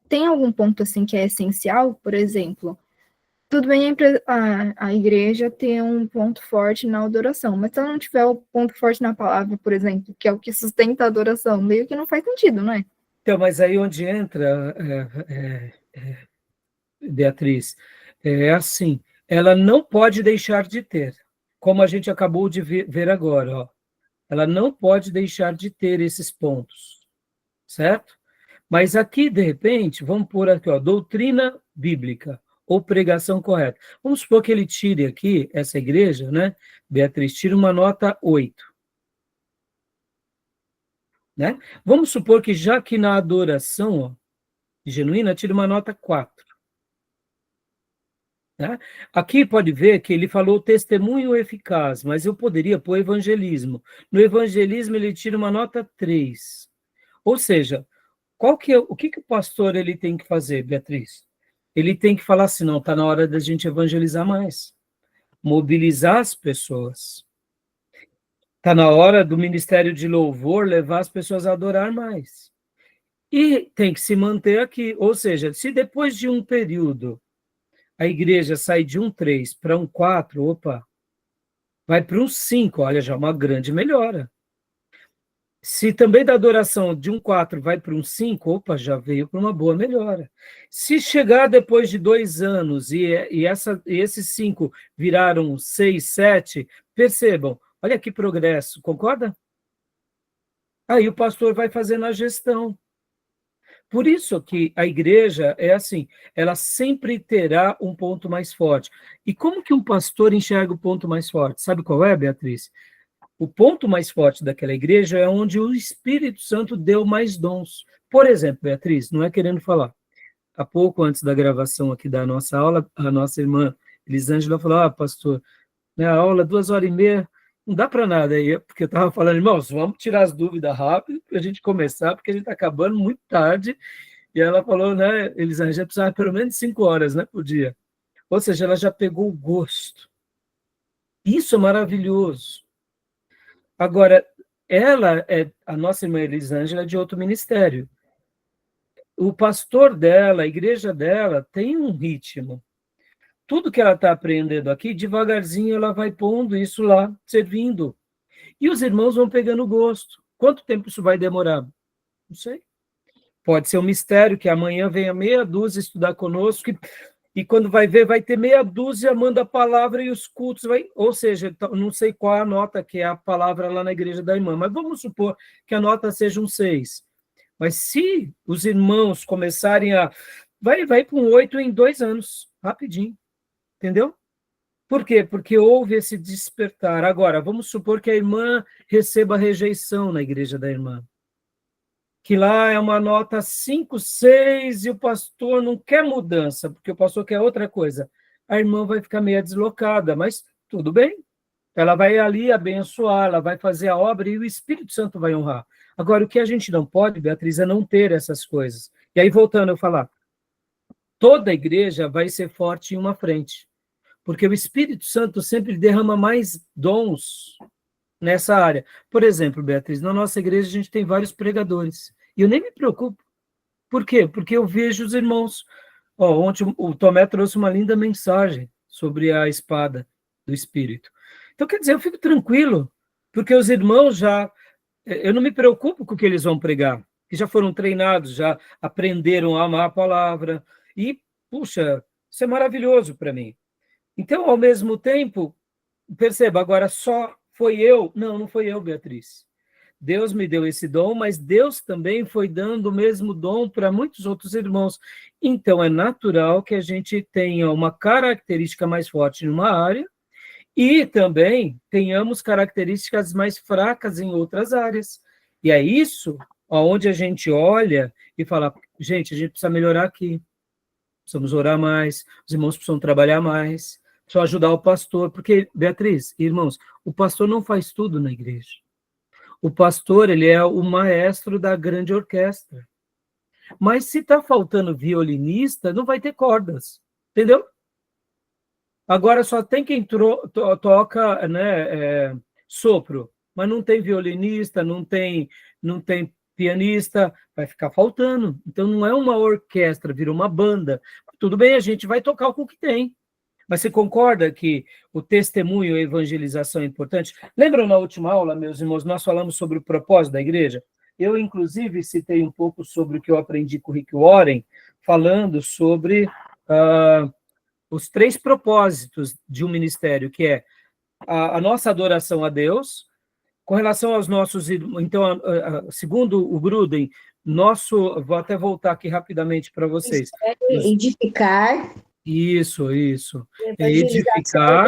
Tem algum ponto assim que é essencial? Por exemplo, tudo bem a igreja ter um ponto forte na adoração, mas se ela não tiver o ponto forte na palavra, por exemplo, que é o que sustenta a adoração, meio que não faz sentido, não é? Então, mas aí onde entra, Beatriz, é assim, ela não pode deixar de ter, como a gente acabou de ver agora, ó. Ela não pode deixar de ter esses pontos, certo? Mas aqui, de repente, vamos pôr aqui, ó, doutrina bíblica ou pregação correta. Vamos supor que ele tire aqui, essa igreja, né? Beatriz, tira uma nota 8. Né? Vamos supor que já que na adoração, ó, genuína, tira uma nota 4. Né? Aqui pode ver que ele falou testemunho eficaz, mas eu poderia pôr evangelismo. No evangelismo ele tira uma nota 3. Ou seja, o que o pastor ele tem que fazer, Beatriz? Ele tem que falar assim, não, está na hora da gente evangelizar mais, mobilizar as pessoas. Está na hora do ministério de louvor levar as pessoas a adorar mais. E tem que se manter aqui. Ou seja, se depois de um período a igreja sai de um 3 para um 4, opa, vai para um 5, olha, já é uma grande melhora. Se também da adoração de um 4 vai para um 5, opa, já veio para uma boa melhora. Se chegar depois de 2 anos e esses 5 viraram 6, 7, percebam, olha que progresso, concorda? Aí o pastor vai fazendo a gestão. Por isso que a igreja é assim, ela sempre terá um ponto mais forte. E como que um pastor enxerga o ponto mais forte? Sabe qual é, Beatriz? O ponto mais forte daquela igreja é onde o Espírito Santo deu mais dons. Por exemplo, Beatriz, não é querendo falar. Há pouco, antes da gravação aqui da nossa aula, a nossa irmã Elisângela falou, pastor, né, a aula 2h30, não dá para nada aí, porque eu estava falando, irmãos, vamos tirar as dúvidas rápido para a gente começar, porque a gente está acabando muito tarde. E ela falou, né, Elisângela, precisava pelo menos 5 horas, né, por dia. Ou seja, ela já pegou o gosto. Isso é maravilhoso. Agora, a nossa irmã Elisângela é de outro ministério. O pastor dela, a igreja dela, tem um ritmo. Tudo que ela está aprendendo aqui, devagarzinho ela vai pondo isso lá, servindo. E os irmãos vão pegando gosto. Quanto tempo isso vai demorar? Não sei. Pode ser um mistério que amanhã venha meia dúzia estudar conosco e quando vai ver, vai ter meia dúzia, manda a palavra e os cultos vai... Ou seja, não sei qual a nota que é a palavra lá na igreja da irmã, mas vamos supor que a nota seja um 6. Mas se os irmãos começarem a... Vai para um 8 em 2 anos, rapidinho. Entendeu? Por quê? Porque houve esse despertar. Agora, vamos supor que a irmã receba rejeição na igreja da irmã. Que lá é uma nota 5, 6 e o pastor não quer mudança, porque o pastor quer outra coisa. A irmã vai ficar meio deslocada, mas tudo bem. Ela vai ali abençoar, ela vai fazer a obra e o Espírito Santo vai honrar. Agora, o que a gente não pode, Beatriz, é não ter essas coisas. E aí, voltando a falar, toda a igreja vai ser forte em uma frente. Porque o Espírito Santo sempre derrama mais dons nessa área. Por exemplo, Beatriz, na nossa igreja a gente tem vários pregadores. E eu nem me preocupo. Por quê? Porque eu vejo os irmãos. Ontem o Tomé trouxe uma linda mensagem sobre a espada do Espírito. Então, quer dizer, eu fico tranquilo, porque os irmãos já... Eu não me preocupo com o que eles vão pregar, que já foram treinados, já aprenderam a amar a palavra. E, puxa, isso é maravilhoso para mim. Então, ao mesmo tempo, perceba, agora só foi eu? Não foi eu, Beatriz. Deus me deu esse dom, mas Deus também foi dando o mesmo dom para muitos outros irmãos. Então, é natural que a gente tenha uma característica mais forte numa área e também tenhamos características mais fracas em outras áreas. E é isso onde a gente olha e fala, gente, a gente precisa melhorar aqui. Precisamos orar mais, os irmãos precisam trabalhar mais, só ajudar o pastor, porque, Beatriz, irmãos, o pastor não faz tudo na igreja. O pastor, ele é o maestro da grande orquestra. Mas se está faltando violinista, não vai ter cordas, entendeu? Agora só tem quem toca, né, sopro, mas não tem violinista, não tem pianista, vai ficar faltando. Então não é uma orquestra, vira uma banda. Tudo bem, a gente vai tocar com o que tem. Mas você concorda que o testemunho e a evangelização é importante? Lembram na última aula, meus irmãos, nós falamos sobre o propósito da igreja? Eu, inclusive, citei um pouco sobre o que eu aprendi com o Rick Warren, falando sobre os 3 propósitos de um ministério, que é a nossa adoração a Deus, com relação aos nossos... Então, segundo o Gruden, vou até voltar aqui rapidamente para vocês. Edificar. Isso. É Evangelização.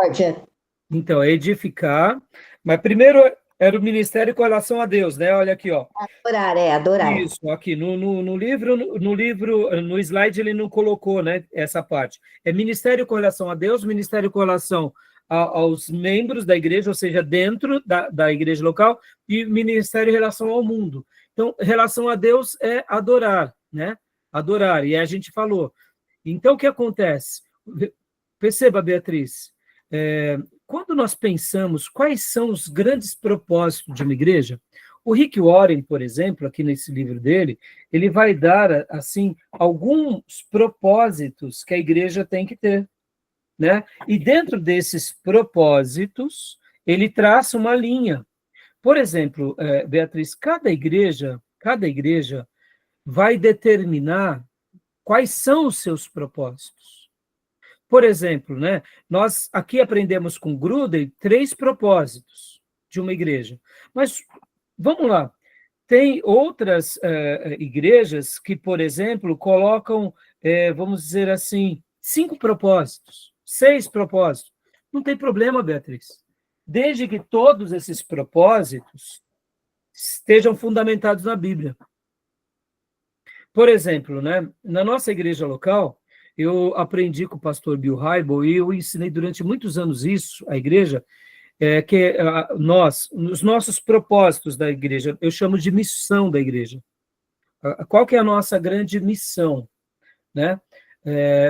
edificar. Então, é edificar. Mas primeiro era o ministério com relação a Deus, né? Olha aqui, ó. Adorar. Isso, aqui no livro, no slide ele não colocou, né, essa parte. É ministério com relação a Deus, ministério com relação aos membros da igreja, ou seja, dentro da igreja local, e ministério em relação ao mundo. Então, relação a Deus é adorar, né? Adorar, e a gente falou. Então, o que acontece? Perceba, Beatriz, quando nós pensamos quais são os grandes propósitos de uma igreja, o Rick Warren, por exemplo, aqui nesse livro dele, ele vai dar, assim, alguns propósitos que a igreja tem que ter, né? E dentro desses propósitos, ele traça uma linha. Por exemplo, Beatriz, cada igreja vai determinar quais são os seus propósitos. Por exemplo, né, nós aqui aprendemos com Gruden 3 propósitos de uma igreja. Mas, vamos lá, tem outras igrejas que, por exemplo, colocam, vamos dizer assim, 5 propósitos, 6 propósitos. Não tem problema, Beatriz. Desde que todos esses propósitos estejam fundamentados na Bíblia. Por exemplo, né, na nossa igreja local, eu aprendi com o pastor Bill Hybel, e eu ensinei durante muitos anos isso, à igreja, que os nossos propósitos da igreja, eu chamo de missão da igreja. Qual que é a nossa grande missão? Né?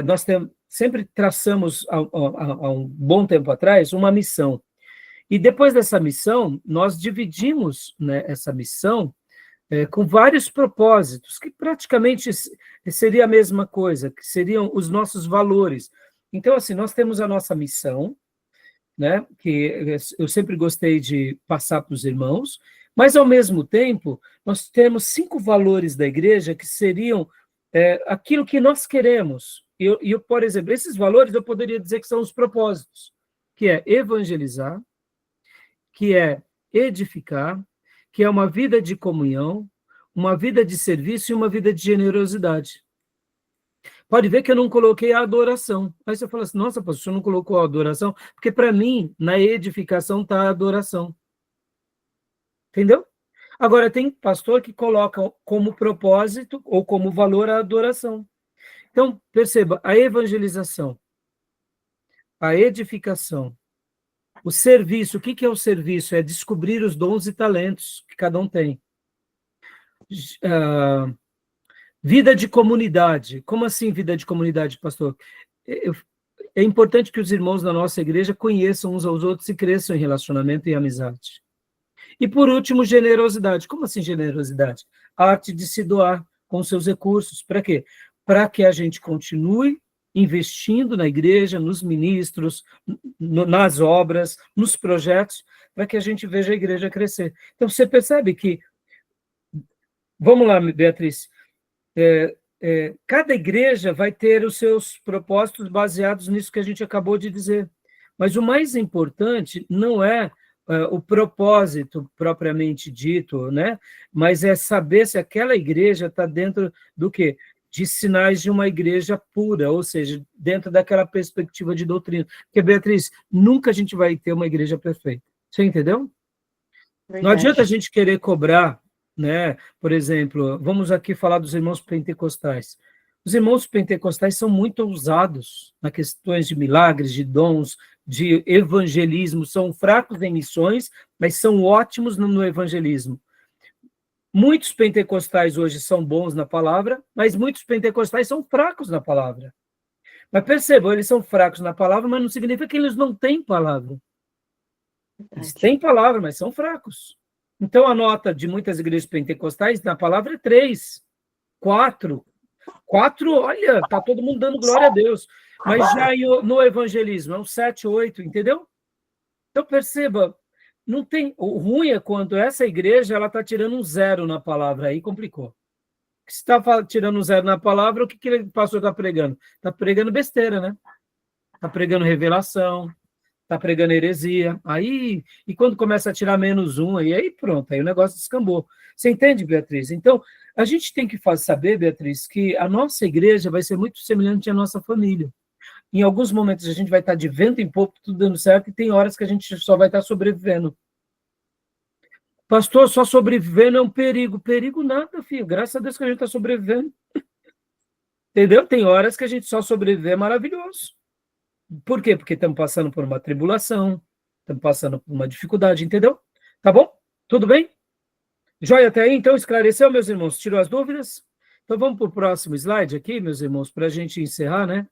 Nós sempre traçamos, há um bom tempo atrás, uma missão. E depois dessa missão, nós dividimos, né, essa missão com vários propósitos, que praticamente seria a mesma coisa, que seriam os nossos valores. Então, assim, nós temos a nossa missão, né, que eu sempre gostei de passar para os irmãos, mas, ao mesmo tempo, nós temos 5 valores da igreja que seriam aquilo que nós queremos. E, por exemplo, esses valores eu poderia dizer que são os propósitos, que é evangelizar, que é edificar, que é uma vida de comunhão, uma vida de serviço e uma vida de generosidade. Pode ver que eu não coloquei a adoração. Aí você fala assim, nossa, pastor, você não colocou a adoração? Porque, para mim, na edificação está a adoração. Entendeu? Agora, tem pastor que coloca como propósito ou como valor a adoração. Então, perceba, a evangelização, a edificação, o serviço. O que é o serviço? É descobrir os dons e talentos que cada um tem. Vida de comunidade. Como assim vida de comunidade, pastor? É importante que os irmãos da nossa igreja conheçam uns aos outros e cresçam em relacionamento e amizade. E, por último, generosidade. Como assim generosidade? A arte de se doar com seus recursos. Para quê? Para que a gente continue investindo na igreja, nos ministros, nas obras, nos projetos, para que a gente veja a igreja crescer. Então, você percebe que... Vamos lá, Beatriz. Cada igreja vai ter os seus propósitos baseados nisso que a gente acabou de dizer. Mas o mais importante não é o propósito propriamente dito, né? Mas é saber se aquela igreja está dentro do quê? De sinais de uma igreja pura, ou seja, dentro daquela perspectiva de doutrina. Porque, Beatriz, nunca a gente vai ter uma igreja perfeita. Você entendeu? Verdade. Não adianta a gente querer cobrar, né? Por exemplo, vamos aqui falar dos irmãos pentecostais. Os irmãos pentecostais são muito ousados nas questões de milagres, de dons, de evangelismo, são fracos em missões, mas são ótimos no evangelismo. Muitos pentecostais hoje são bons na palavra, mas muitos pentecostais são fracos na palavra. Mas percebam, eles são fracos na palavra, mas não significa que eles não têm palavra. Eles têm palavra, mas são fracos. Então, a nota de muitas igrejas pentecostais na palavra é 3, 4. 4, olha, está todo mundo dando glória a Deus. Mas já no evangelismo, é um 7, 8, entendeu? Então, perceba, não tem... O ruim é quando essa igreja está tirando um 0 na palavra, aí complicou. Se está tirando um 0 na palavra, o que o pastor está pregando? Está pregando besteira, né? Está pregando revelação, está pregando heresia. Aí, e quando começa a tirar -1, aí pronto, aí o negócio descambou. Você entende, Beatriz? Então, a gente tem que saber, Beatriz, que a nossa igreja vai ser muito semelhante à nossa família. Em alguns momentos a gente vai estar de vento em pouco, tudo dando certo, e tem horas que a gente só vai estar sobrevivendo. Pastor, só sobrevivendo é um perigo. Perigo nada, filho. Graças a Deus que a gente está sobrevivendo. Entendeu? Tem horas que a gente só sobreviver é maravilhoso. Por quê? Porque estamos passando por uma tribulação, estamos passando por uma dificuldade, entendeu? Tá bom? Tudo bem? Joia até aí? Então, esclareceu, meus irmãos? Tirou as dúvidas? Então, vamos para o próximo slide aqui, meus irmãos, para a gente encerrar, né?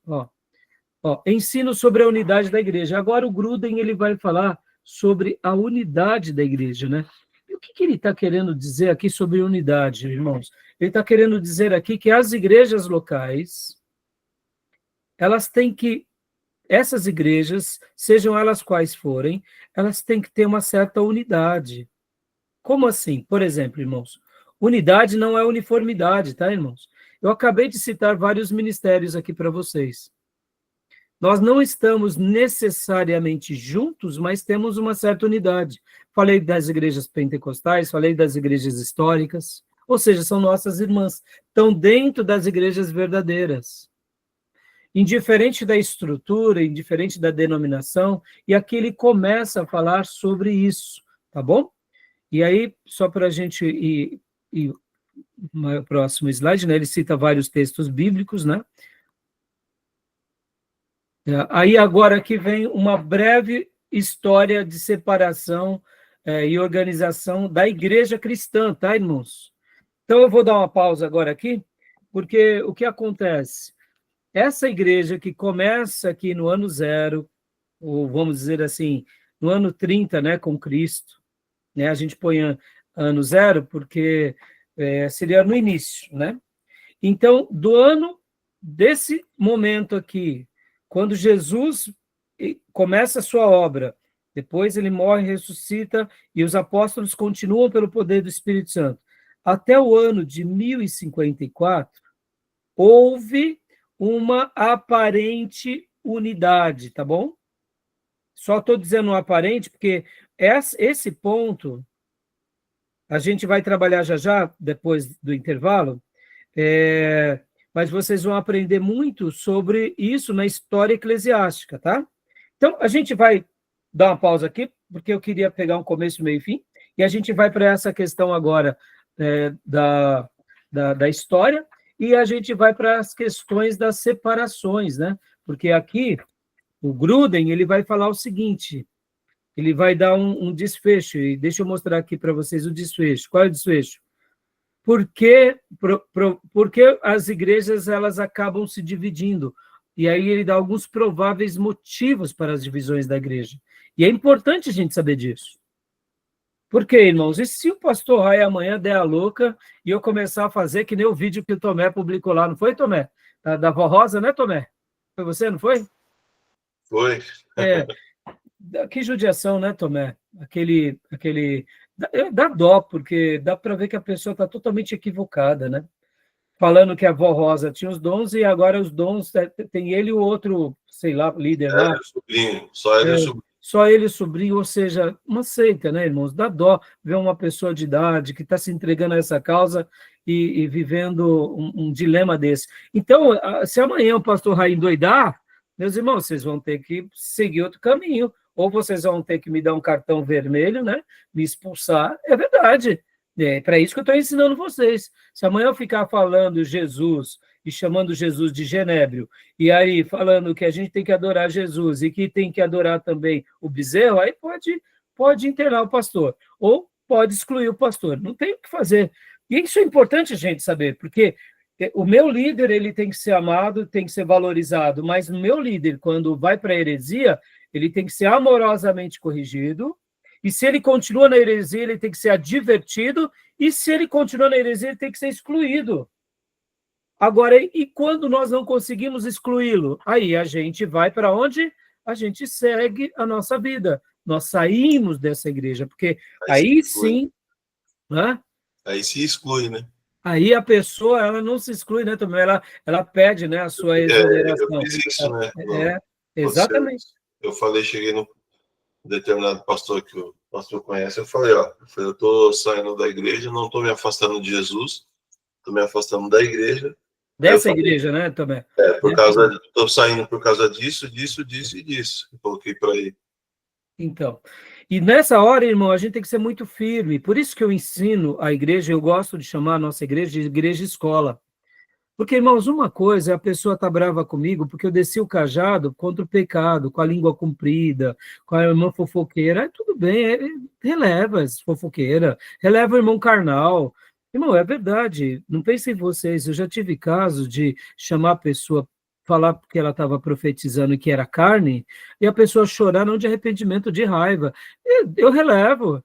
Ensino sobre a unidade da igreja. Agora o Gruden ele vai falar sobre a unidade da igreja, né? E o que ele está querendo dizer aqui sobre unidade, irmãos? Ele está querendo dizer aqui que as igrejas locais, elas têm que, essas igrejas, sejam elas quais forem, elas têm que ter uma certa unidade. Como assim? Por exemplo, irmãos, unidade não é uniformidade, tá, irmãos? Eu acabei de citar vários ministérios aqui para vocês. Nós não estamos necessariamente juntos, mas temos uma certa unidade. Falei das igrejas pentecostais, falei das igrejas históricas, ou seja, são nossas irmãs, estão dentro das igrejas verdadeiras. Indiferente da estrutura, indiferente da denominação, e aqui ele começa a falar sobre isso, tá bom? E aí, só para a gente ir no próximo slide, né, ele cita vários textos bíblicos, né? Aí agora aqui vem uma breve história de separação e organização da igreja cristã, tá, irmãos? Então eu vou dar uma pausa agora aqui, porque o que acontece? Essa igreja que começa aqui no ano 0, ou vamos dizer assim, no ano 30, né, com Cristo, né, a gente põe ano 0 porque seria no início, né? Então, desse momento aqui, quando Jesus começa a sua obra, depois ele morre, ressuscita, e os apóstolos continuam pelo poder do Espírito Santo. Até o ano de 1054, houve uma aparente unidade, tá bom? Só estou dizendo aparente, porque esse ponto a gente vai trabalhar já, depois do intervalo, mas vocês vão aprender muito sobre isso na história eclesiástica, tá? Então, a gente vai dar uma pausa aqui, porque eu queria pegar um começo, meio e fim, e a gente vai para essa questão agora da história, e a gente vai para as questões das separações, né? Porque aqui, o Gruden, ele vai falar o seguinte, ele vai dar um desfecho, e deixa eu mostrar aqui para vocês o desfecho. Qual é o desfecho? Por que as igrejas elas acabam se dividindo? E aí ele dá alguns prováveis motivos para as divisões da igreja. E é importante a gente saber disso. Por quê, irmãos? E se o pastor Rai amanhã der a louca e eu começar a fazer que nem o vídeo que o Tomé publicou lá, não foi, Tomé? Da Vó Rosa, né, Tomé? Foi você, não foi? Foi. Que judiação, né, Tomé? Dá dó, porque dá para ver que a pessoa está totalmente equivocada, né? Falando que a Vó Rosa tinha os dons e agora os dons tem ele e o outro, sei lá, líder lá. Sobrinho, só ele e o sobrinho. Só ele e o sobrinho, ou seja, uma seita, né, irmãos? Dá dó ver uma pessoa de idade que está se entregando a essa causa e vivendo um dilema desse. Então, se amanhã o pastor Rai endoidar, meus irmãos, vocês vão ter que seguir outro caminho, ou vocês vão ter que me dar um cartão vermelho, né? Me expulsar, é verdade. É para isso que eu estou ensinando vocês. Se amanhã eu ficar falando Jesus e chamando Jesus de Genébrio, e aí falando que a gente tem que adorar Jesus e que tem que adorar também o bezerro, aí pode internar o pastor, ou pode excluir o pastor. Não tem o que fazer. E isso é importante a gente saber, porque o meu líder ele tem que ser amado, tem que ser valorizado, mas o meu líder, quando vai para a heresia, ele tem que ser amorosamente corrigido, e se ele continua na heresia, ele tem que ser advertido, e se ele continua na heresia, ele tem que ser excluído. Agora, e quando nós não conseguimos excluí-lo? Aí a gente vai para onde? A gente segue a nossa vida. Nós saímos dessa igreja, porque aí sim, né? Aí se exclui, né? Aí a pessoa, ela não se exclui, né, também, ela pede, né, a sua Eu exoneração. fiz isso, né? Exatamente. Eu falei, cheguei num determinado pastor que o pastor conhece, eu falei, eu tô saindo da igreja, não tô me afastando de Jesus, tô me afastando da igreja. Dessa igreja, né, também. Tô saindo por causa disso, disso, disso e disso. Eu coloquei para ele. Então, e nessa hora, irmão, a gente tem que ser muito firme. Por isso que eu ensino a igreja, eu gosto de chamar a nossa igreja de igreja escola. Porque, irmãos, uma coisa é a pessoa estar brava comigo porque eu desci o cajado contra o pecado, com a língua comprida, com a irmã fofoqueira. Tudo bem, releva essa fofoqueira, releva o irmão carnal. Irmão, é verdade, não pensem em vocês, eu já tive casos de chamar a pessoa, falar que ela estava profetizando que era carne, e a pessoa chorar não de arrependimento, de raiva. Eu relevo.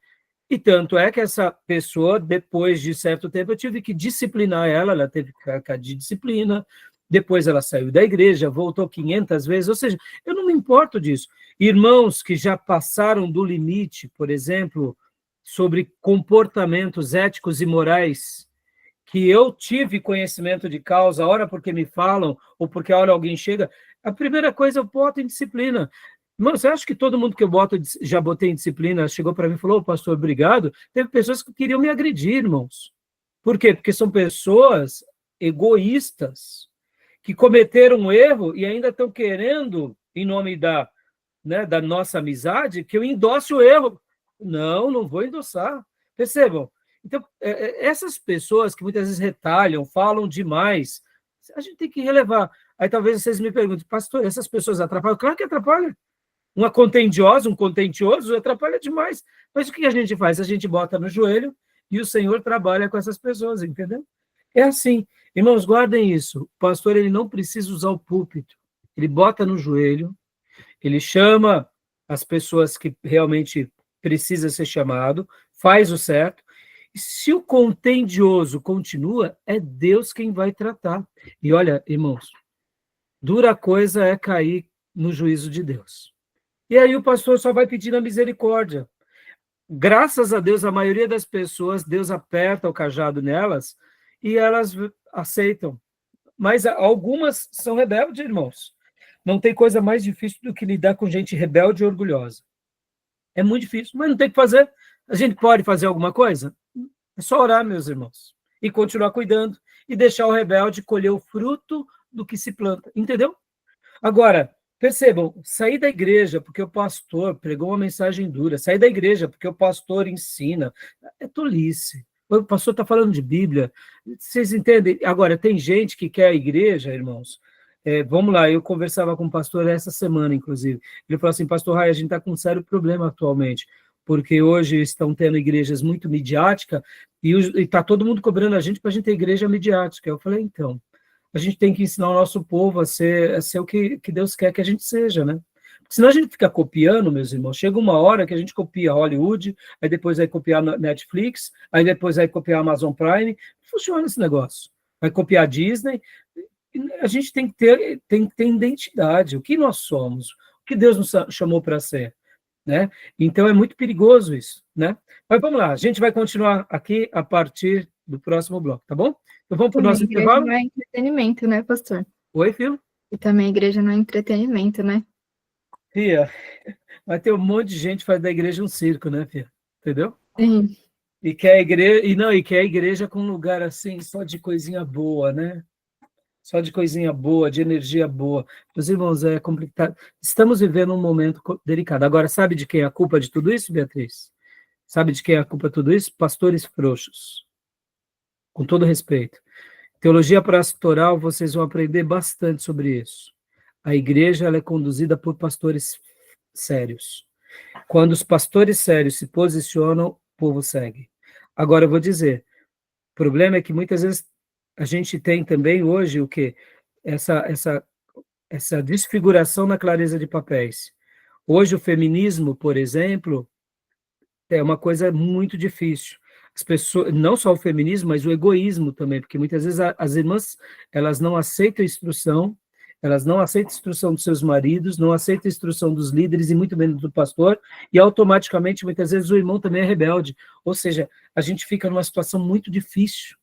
E tanto é que essa pessoa, depois de certo tempo, eu tive que disciplinar ela teve carga de disciplina, depois ela saiu da igreja, voltou 500 vezes, ou seja, eu não me importo disso. Irmãos que já passaram do limite, por exemplo, sobre comportamentos éticos e morais, que eu tive conhecimento de causa, ora porque me falam, ou porque a hora alguém chega, a primeira coisa eu boto em disciplina. Mano, você acha que todo mundo que eu já botei em disciplina chegou para mim e falou, pastor, obrigado? Teve pessoas que queriam me agredir, irmãos. Por quê? Porque são pessoas egoístas que cometeram um erro e ainda estão querendo, em nome da nossa amizade, que eu endosse o erro. Não vou endossar. Percebam? Então, essas pessoas que muitas vezes retalham, falam demais, a gente tem que relevar. Aí talvez vocês me perguntem, pastor, essas pessoas atrapalham? Claro que atrapalham. Uma contendiosa, um contentioso, atrapalha demais. Mas o que a gente faz? A gente bota no joelho e o Senhor trabalha com essas pessoas, entendeu? É assim. Irmãos, guardem isso. O pastor, ele não precisa usar o púlpito. Ele bota no joelho, ele chama as pessoas que realmente precisa ser chamado, faz o certo. E se o contendioso continua, é Deus quem vai tratar. E olha, irmãos, dura coisa é cair no juízo de Deus. E aí o pastor só vai pedindo a misericórdia. Graças a Deus, a maioria das pessoas, Deus aperta o cajado nelas e elas aceitam. Mas algumas são rebeldes, irmãos. Não tem coisa mais difícil do que lidar com gente rebelde e orgulhosa. É muito difícil, mas não tem o que fazer. A gente pode fazer alguma coisa? É só orar, meus irmãos, e continuar cuidando e deixar o rebelde colher o fruto do que se planta. Entendeu? Agora, percebam, sair da igreja porque o pastor pregou uma mensagem dura, sair da igreja porque o pastor ensina, é tolice. O pastor está falando de Bíblia, vocês entendem? Agora, tem gente que quer a igreja, irmãos. Vamos lá, eu conversava com o pastor essa semana, inclusive. Ele falou assim, pastor Rai, a gente está com um sério problema atualmente, porque hoje estão tendo igrejas muito midiáticas e está todo mundo cobrando a gente para a gente ter igreja midiática. Eu falei, então, a gente tem que ensinar o nosso povo a ser o que Deus quer que a gente seja, né? Porque senão a gente fica copiando, meus irmãos. Chega uma hora que a gente copia Hollywood, aí depois vai copiar Netflix, aí depois vai copiar Amazon Prime. Não funciona esse negócio. Vai copiar Disney. A gente tem que ter identidade. O que nós somos? O que Deus nos chamou para ser? Né? Então é muito perigoso isso, né? Mas vamos lá, a gente vai continuar aqui a partir do próximo bloco, tá bom? Então vamos para o nosso intervalo? Não é entretenimento, né, pastor? Oi, filho? E também a igreja não é entretenimento, né? Fia, vai ter um monte de gente que faz da igreja um circo, né, filha? Entendeu? Sim. E quer a igreja, e quer a igreja com um lugar assim, só de coisinha boa, né? Só de coisinha boa, de energia boa. Meus irmãos, é complicado. Estamos vivendo um momento delicado. Agora, sabe de quem é a culpa de tudo isso, Beatriz? Sabe de quem é a culpa de tudo isso? Pastores frouxos. Com todo respeito. Teologia pastoral, vocês vão aprender bastante sobre isso. A igreja ela é conduzida por pastores sérios. Quando os pastores sérios se posicionam, o povo segue. Agora, eu vou dizer, o problema é que muitas vezes a gente tem também hoje o quê? Essa desfiguração na clareza de papéis. Hoje o feminismo, por exemplo, é uma coisa muito difícil. As pessoas, não só o feminismo, mas o egoísmo também, porque muitas vezes as irmãs, elas não aceitam a instrução, elas não aceitam a instrução dos seus maridos, não aceitam a instrução dos líderes e muito menos do pastor, e automaticamente, muitas vezes, o irmão também é rebelde. Ou seja, a gente fica numa situação muito difícil,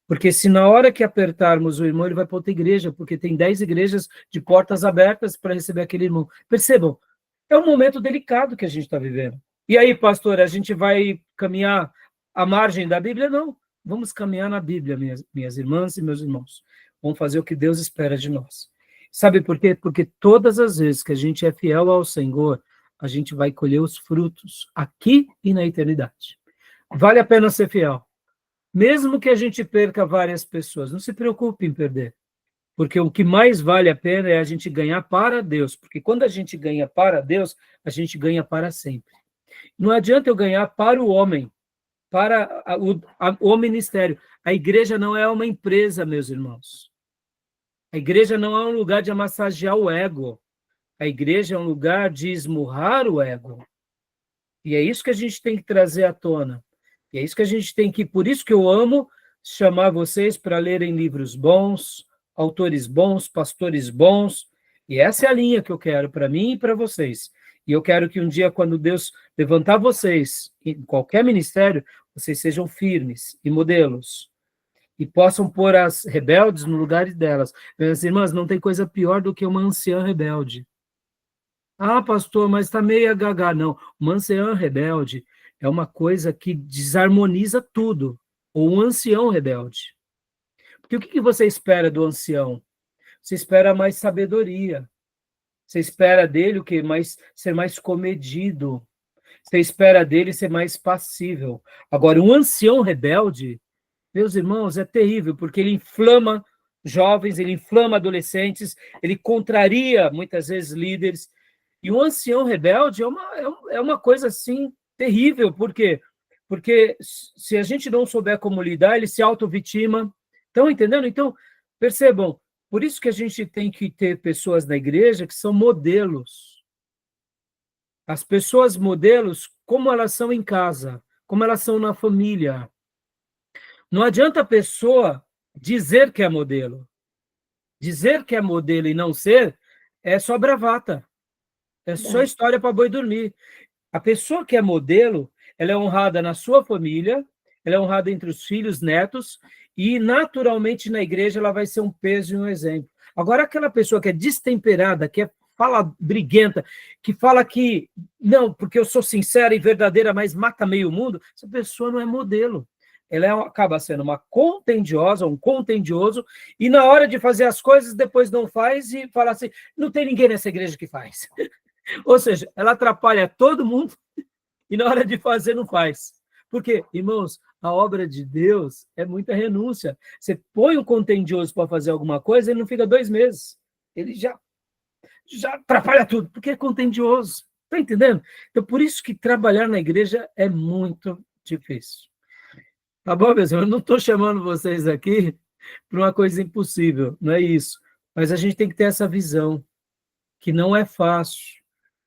porque se na hora que apertarmos o irmão, ele vai para outra igreja, porque tem 10 igrejas de portas abertas para receber aquele irmão. Percebam, é um momento delicado que a gente está vivendo. E aí, pastor, a gente vai caminhar à margem da Bíblia? Não, vamos caminhar na Bíblia, minhas irmãs e meus irmãos. Vamos fazer o que Deus espera de nós. Sabe por quê? Porque todas as vezes que a gente é fiel ao Senhor, a gente vai colher os frutos aqui e na eternidade. Vale a pena ser fiel. Mesmo que a gente perca várias pessoas, não se preocupe em perder. Porque o que mais vale a pena é a gente ganhar para Deus. Porque quando a gente ganha para Deus, a gente ganha para sempre. Não adianta eu ganhar para o homem, para o ministério. A igreja não é uma empresa, meus irmãos. A igreja não é um lugar de massagear o ego. A igreja é um lugar de esmurrar o ego. E é isso que a gente tem que trazer à tona. E é isso que a gente tem que... Por isso que eu amo chamar vocês para lerem livros bons, autores bons, pastores bons. E essa é a linha que eu quero para mim e para vocês. E eu quero que um dia, quando Deus levantar vocês em qualquer ministério, vocês sejam firmes e modelos. E possam pôr as rebeldes no lugar delas. Minhas irmãs, não tem coisa pior do que uma anciã rebelde. Ah, pastor, mas está meio gaga. Não, uma anciã rebelde é uma coisa que desarmoniza tudo. Ou um ancião rebelde. Porque o que você espera do ancião? Você espera mais sabedoria. Você espera dele o quê? Ser mais comedido. Você espera dele ser mais passível. Agora, um ancião rebelde, meus irmãos, é terrível, porque ele inflama jovens, ele inflama adolescentes, ele contraria, muitas vezes, líderes. E um ancião rebelde é uma coisa, assim, terrível. Por quê? Porque se a gente não souber como lidar, ele se auto-vitima. Estão entendendo? Então, percebam, por isso que a gente tem que ter pessoas na igreja que são modelos. As pessoas modelos, como elas são em casa, como elas são na família. Não adianta a pessoa dizer que é modelo. Dizer que é modelo e não ser é só bravata. É só história para boi dormir. A pessoa que é modelo, ela é honrada na sua família, ela é honrada entre os filhos, netos, e naturalmente na igreja ela vai ser um peso e um exemplo. Agora, aquela pessoa que é destemperada, que fala briguenta, que fala que, não, porque eu sou sincera e verdadeira, mas mata meio mundo, essa pessoa não é modelo. Ela acaba sendo uma contendiosa, um contendioso, e na hora de fazer as coisas, depois não faz e fala assim, não tem ninguém nessa igreja que faz. Ou seja, ela atrapalha todo mundo e na hora de fazer não faz. Porque, irmãos, a obra de Deus é muita renúncia. Você põe um contendioso para fazer alguma coisa, ele não fica 2 meses. Ele já atrapalha tudo, porque é contendioso. Está entendendo? Então, por isso que trabalhar na igreja é muito difícil. Tá bom, pessoal? Eu não estou chamando vocês aqui para uma coisa impossível, não é isso. Mas a gente tem que ter essa visão, que não é fácil,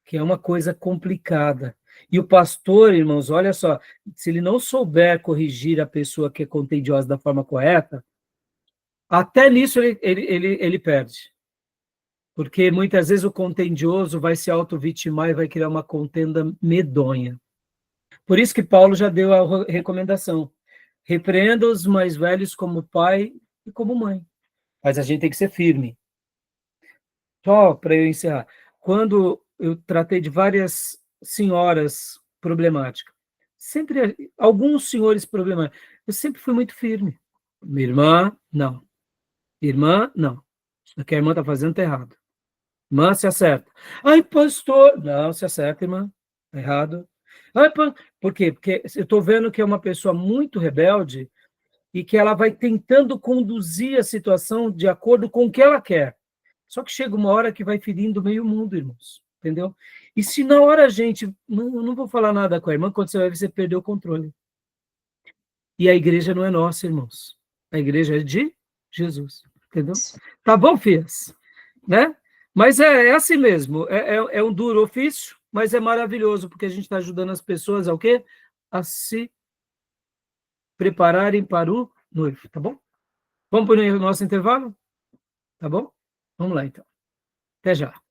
que é uma coisa complicada. E o pastor, irmãos, olha só, se ele não souber corrigir a pessoa que é contendiosa da forma correta, até nisso ele perde. Porque muitas vezes o contendioso vai se auto-vitimar e vai criar uma contenda medonha. Por isso que Paulo já deu a recomendação. Repreenda os mais velhos como pai e como mãe. Mas a gente tem que ser firme. Só para eu encerrar. Quando eu tratei de várias senhoras problemáticas, sempre alguns senhores problemáticos, eu sempre fui muito firme. Minha irmã, não. Irmã, não. O que a irmã está fazendo está errado. Irmã, se acerta. Ai, pastor. Não, se acerta, irmã. Está errado. Ai, por quê? Porque eu estou vendo que é uma pessoa muito rebelde e que ela vai tentando conduzir a situação de acordo com o que ela quer. Só que chega uma hora que vai ferindo meio mundo, irmãos. Entendeu? E se na hora a gente... Não vou falar nada com a irmã, quando você vai ver, você perdeu o controle. E a igreja não é nossa, irmãos. A igreja é de Jesus. Entendeu? Tá bom, filhas? Né? Mas é assim mesmo. É um duro ofício, mas é maravilhoso, porque a gente está ajudando as pessoas a o quê? A se prepararem para o noivo, tá bom? Vamos para o nosso intervalo? Tá bom? Vamos lá, então. Até já.